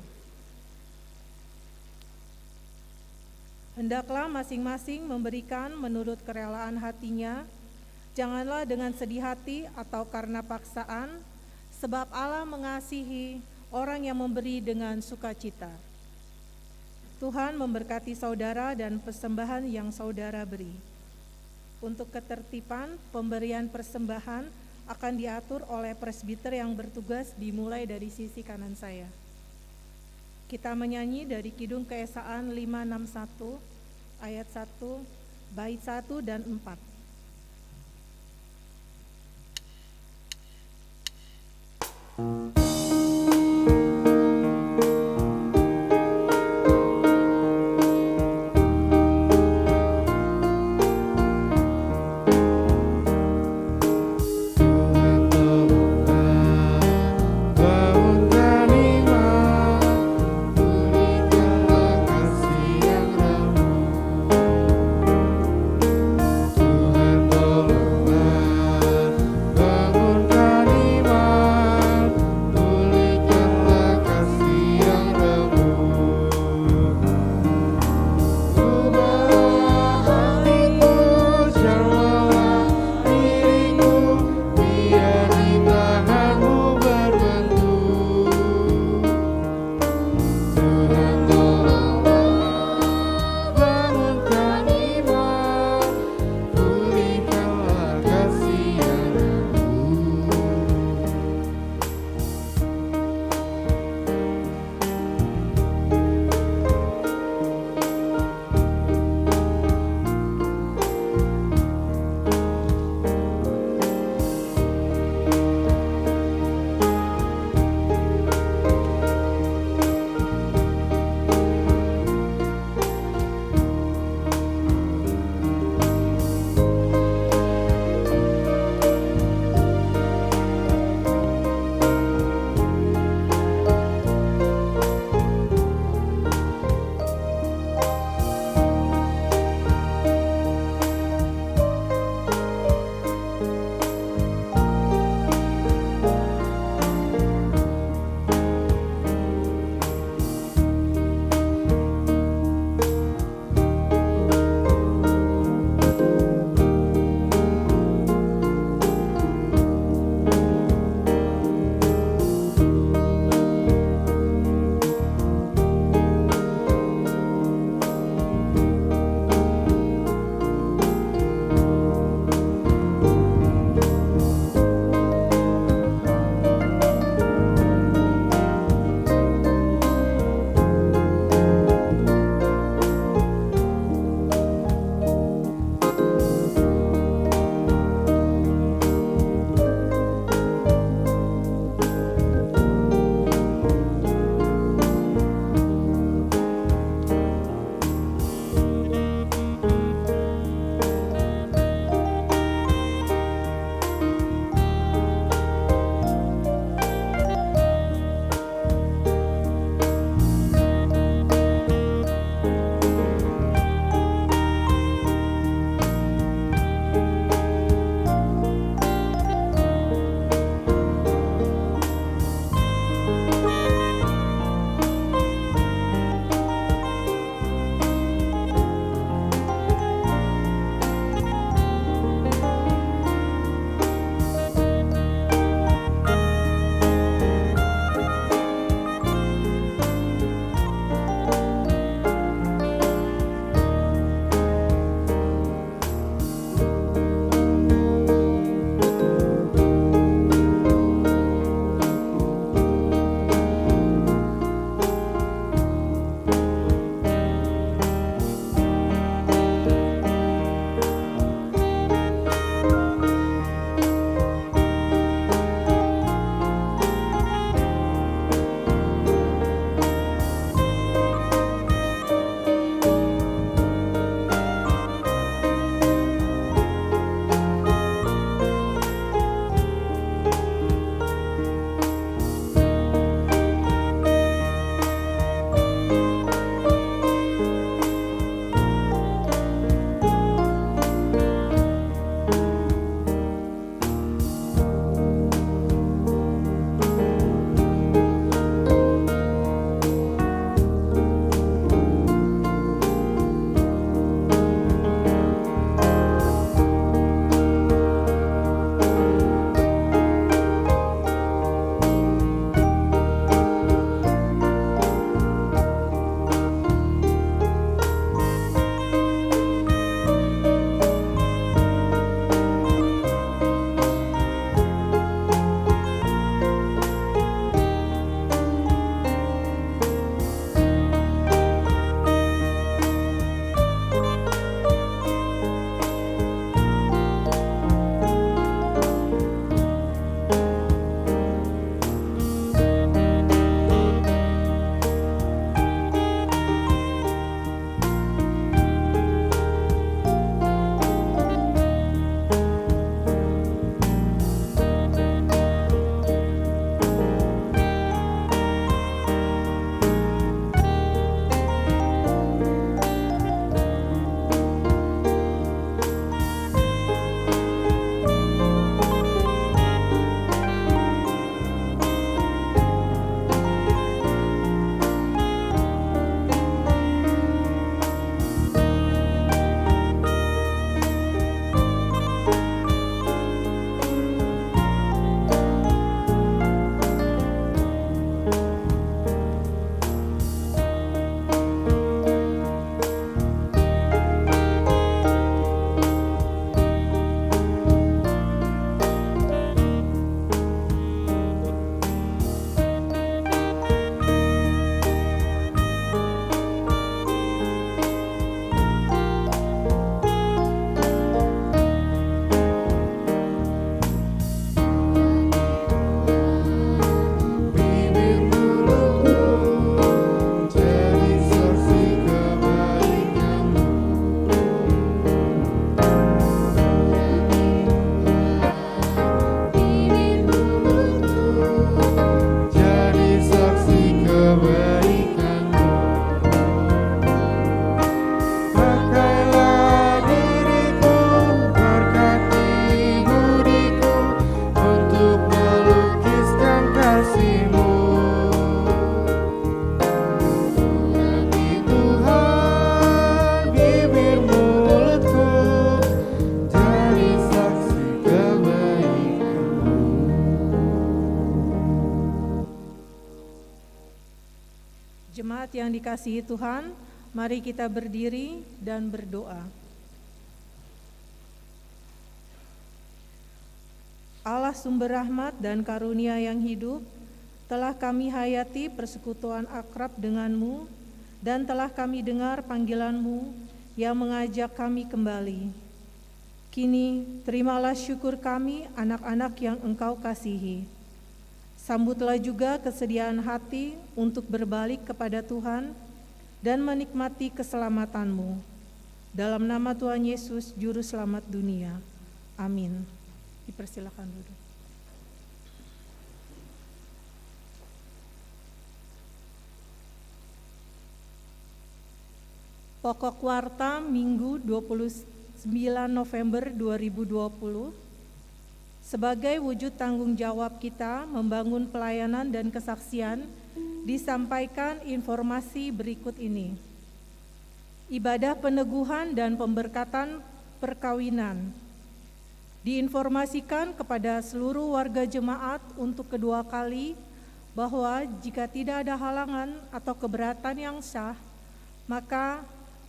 Hendaklah masing-masing memberikan menurut kerelaan hatinya, janganlah dengan sedih hati atau karena paksaan, sebab Allah mengasihi orang yang memberi dengan sukacita. Tuhan memberkati saudara dan persembahan yang saudara beri. Untuk ketertiban, pemberian persembahan akan diatur oleh presbiter yang bertugas dimulai dari sisi kanan saya. Kita menyanyi dari Kidung Keesaan 561 ayat 1, bait 1 dan 4. Tuhan Jemaat yang dikasihi Tuhan, mari kita berdiri dan berdoa. Allah sumber rahmat dan karunia yang hidup, telah kami hayati persekutuan akrab denganmu, dan telah kami dengar panggilanmu yang mengajak kami kembali. Kini, terimalah syukur kami anak-anak yang Engkau kasihi. Sambutlah juga kesediaan hati untuk berbalik kepada Tuhan dan menikmati keselamatanmu. Dalam nama Tuhan Yesus, Juru Selamat dunia. Amin. Dipersilakan duduk. Pokok Warta Minggu 29 November 2020. Sebagai wujud tanggung jawab kita membangun pelayanan dan kesaksian, disampaikan informasi berikut ini. Ibadah peneguhan dan pemberkatan perkawinan. Diinformasikan kepada seluruh warga jemaat untuk kedua kali bahwa jika tidak ada halangan atau keberatan yang sah, maka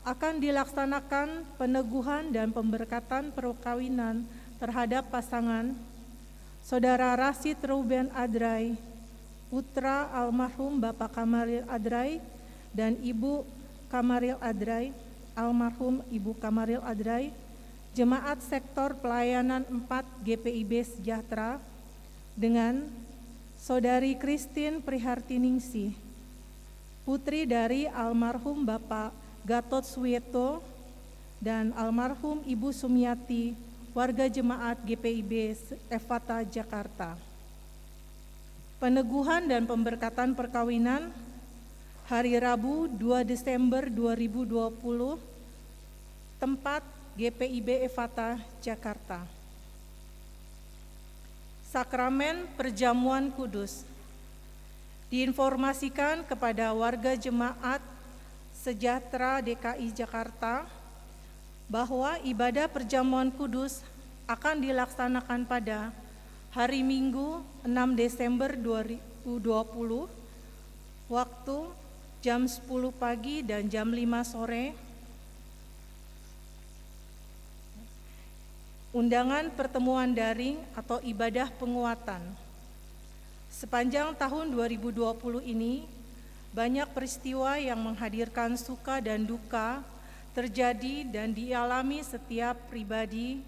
akan dilaksanakan peneguhan dan pemberkatan perkawinan terhadap pasangan Saudara Rashid Ruben Adrai, putra almarhum Bapak Kamaril Adrai dan Ibu Kamaril Adrai, almarhum Ibu Kamaril Adrai, Jemaat Sektor Pelayanan 4 GPIB Sejahtera dengan Saudari Christine Prihartiningsih, putri dari almarhum Bapak Gatot Suyeto dan almarhum Ibu Sumiati, warga jemaat GPIB Efata Jakarta. Peneguhan dan pemberkatan perkawinan hari Rabu 2 Desember 2020, tempat GPIB Efata Jakarta. Sakramen Perjamuan Kudus. Diinformasikan kepada warga jemaat Sejahtera DKI Jakarta bahwa ibadah perjamuan kudus akan dilaksanakan pada hari Minggu 6 Desember 2020, waktu jam 10 pagi dan jam 5 sore. Undangan pertemuan daring atau ibadah penguatan. Sepanjang tahun 2020 ini, banyak peristiwa yang menghadirkan suka dan duka terjadi dan dialami setiap pribadi,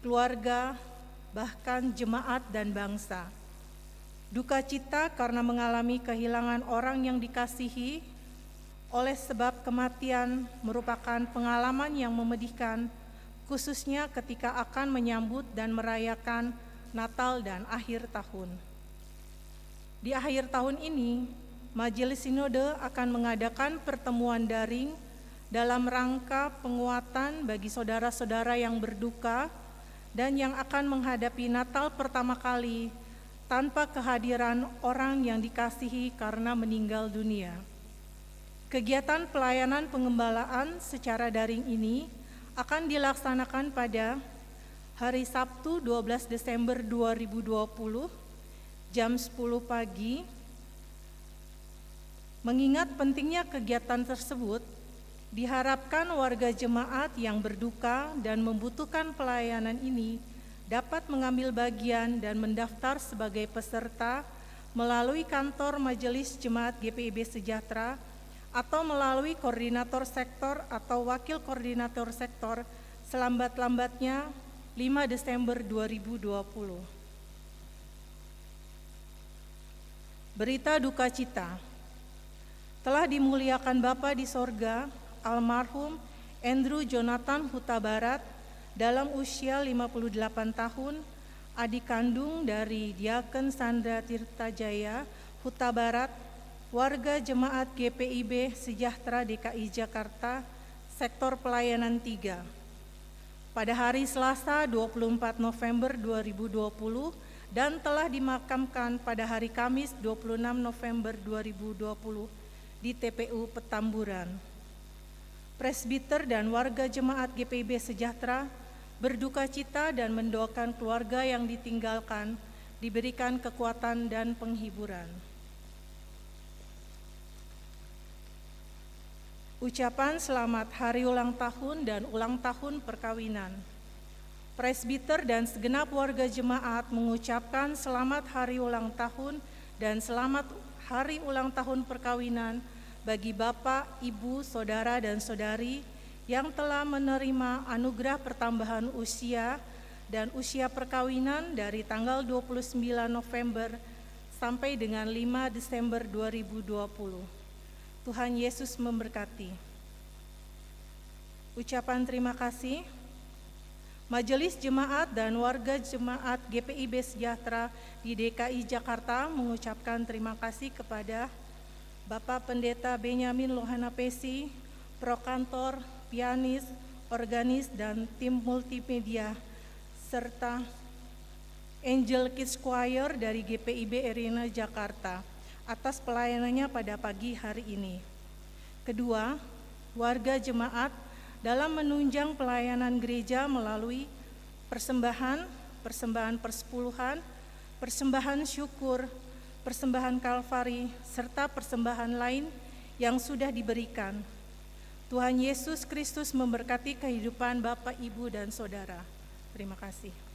keluarga, bahkan jemaat dan bangsa. Duka cita karena mengalami kehilangan orang yang dikasihi oleh sebab kematian merupakan pengalaman yang memedihkan, khususnya ketika akan menyambut dan merayakan Natal dan akhir tahun. Di akhir tahun ini, Majelis Sinode akan mengadakan pertemuan daring dalam rangka penguatan bagi saudara-saudara yang berduka dan yang akan menghadapi Natal pertama kali tanpa kehadiran orang yang dikasihi karena meninggal dunia. Kegiatan pelayanan pengembalaan secara daring ini akan dilaksanakan pada hari Sabtu 12 Desember 2020 jam 10 pagi. Mengingat pentingnya kegiatan tersebut, diharapkan warga jemaat yang berduka dan membutuhkan pelayanan ini dapat mengambil bagian dan mendaftar sebagai peserta melalui kantor Majelis Jemaat GPIB Sejahtera atau melalui koordinator sektor atau wakil koordinator sektor selambat-lambatnya 5 Desember 2020. Berita duka cita. Telah dimuliakan Bapa di sorga, almarhum Andrew Jonathan Huta Barat dalam usia 58 tahun, adik kandung dari Diaken Sandra Tirtajaya Huta Barat, warga jemaat GPIB Sejahtera DKI Jakarta, sektor pelayanan 3. Pada hari Selasa 24 November 2020 dan telah dimakamkan pada hari Kamis 26 November 2020 di TPU Petamburan. Presbiter dan warga jemaat GPIB Sejahtera berduka cita dan mendoakan keluarga yang ditinggalkan diberikan kekuatan dan penghiburan. Ucapan selamat hari ulang tahun dan ulang tahun perkawinan. Presbiter dan segenap warga jemaat mengucapkan selamat hari ulang tahun dan selamat hari ulang tahun perkawinan bagi Bapak, Ibu, Saudara, dan Saudari yang telah menerima anugerah pertambahan usia dan usia perkawinan dari tanggal 29 November sampai dengan 5 Desember 2020. Tuhan Yesus memberkati. Ucapan terima kasih. Majelis Jemaat dan warga Jemaat GPIB Sejahtera di DKI Jakarta mengucapkan terima kasih kepada Bapak Pendeta Benyamin Lohana Pesi, Prokantor, pianis, organis, dan tim multimedia, serta Angel Kids Choir dari GPIB Arena Jakarta atas pelayanannya pada pagi hari ini. Kedua, warga jemaat dalam menunjang pelayanan gereja melalui persembahan persepuluhan, persembahan syukur, persembahan kalvari, serta persembahan lain yang sudah diberikan. Tuhan Yesus Kristus memberkati kehidupan Bapak, Ibu, dan Saudara. Terima kasih.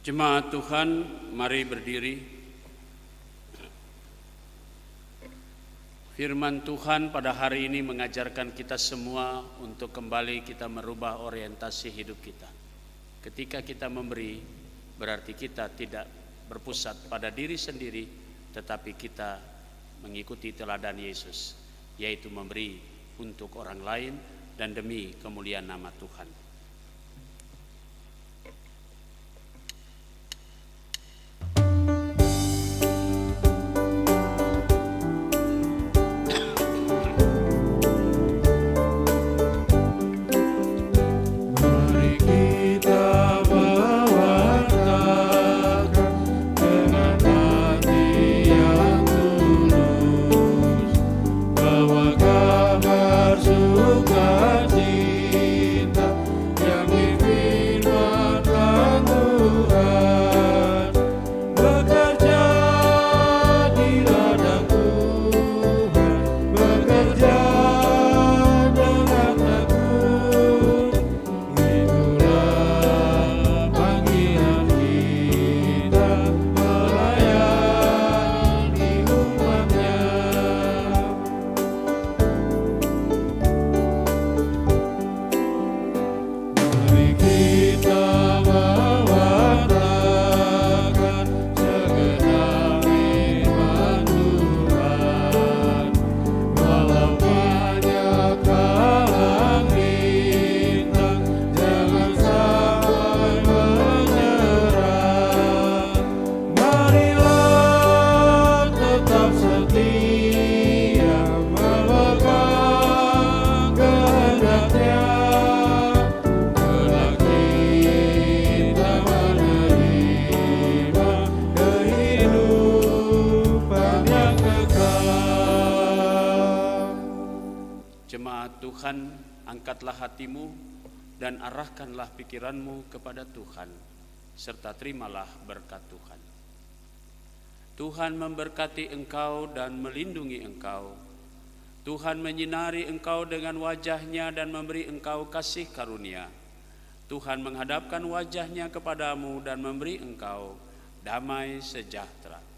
Jemaat Tuhan, mari berdiri. Firman Tuhan pada hari ini mengajarkan kita semua untuk kembali kita merubah orientasi hidup kita. Ketika kita memberi, berarti kita tidak berpusat pada diri sendiri, tetapi kita mengikuti teladan Yesus, yaitu memberi untuk orang lain dan demi kemuliaan nama Tuhan. Tuhan, angkatlah hatimu dan arahkanlah pikiranmu kepada Tuhan, serta terimalah berkat Tuhan. Tuhan memberkati engkau dan melindungi engkau. Tuhan menyinari engkau dengan wajah-Nya dan memberi engkau kasih karunia. Tuhan menghadapkan wajah-Nya kepadamu dan memberi engkau damai sejahtera.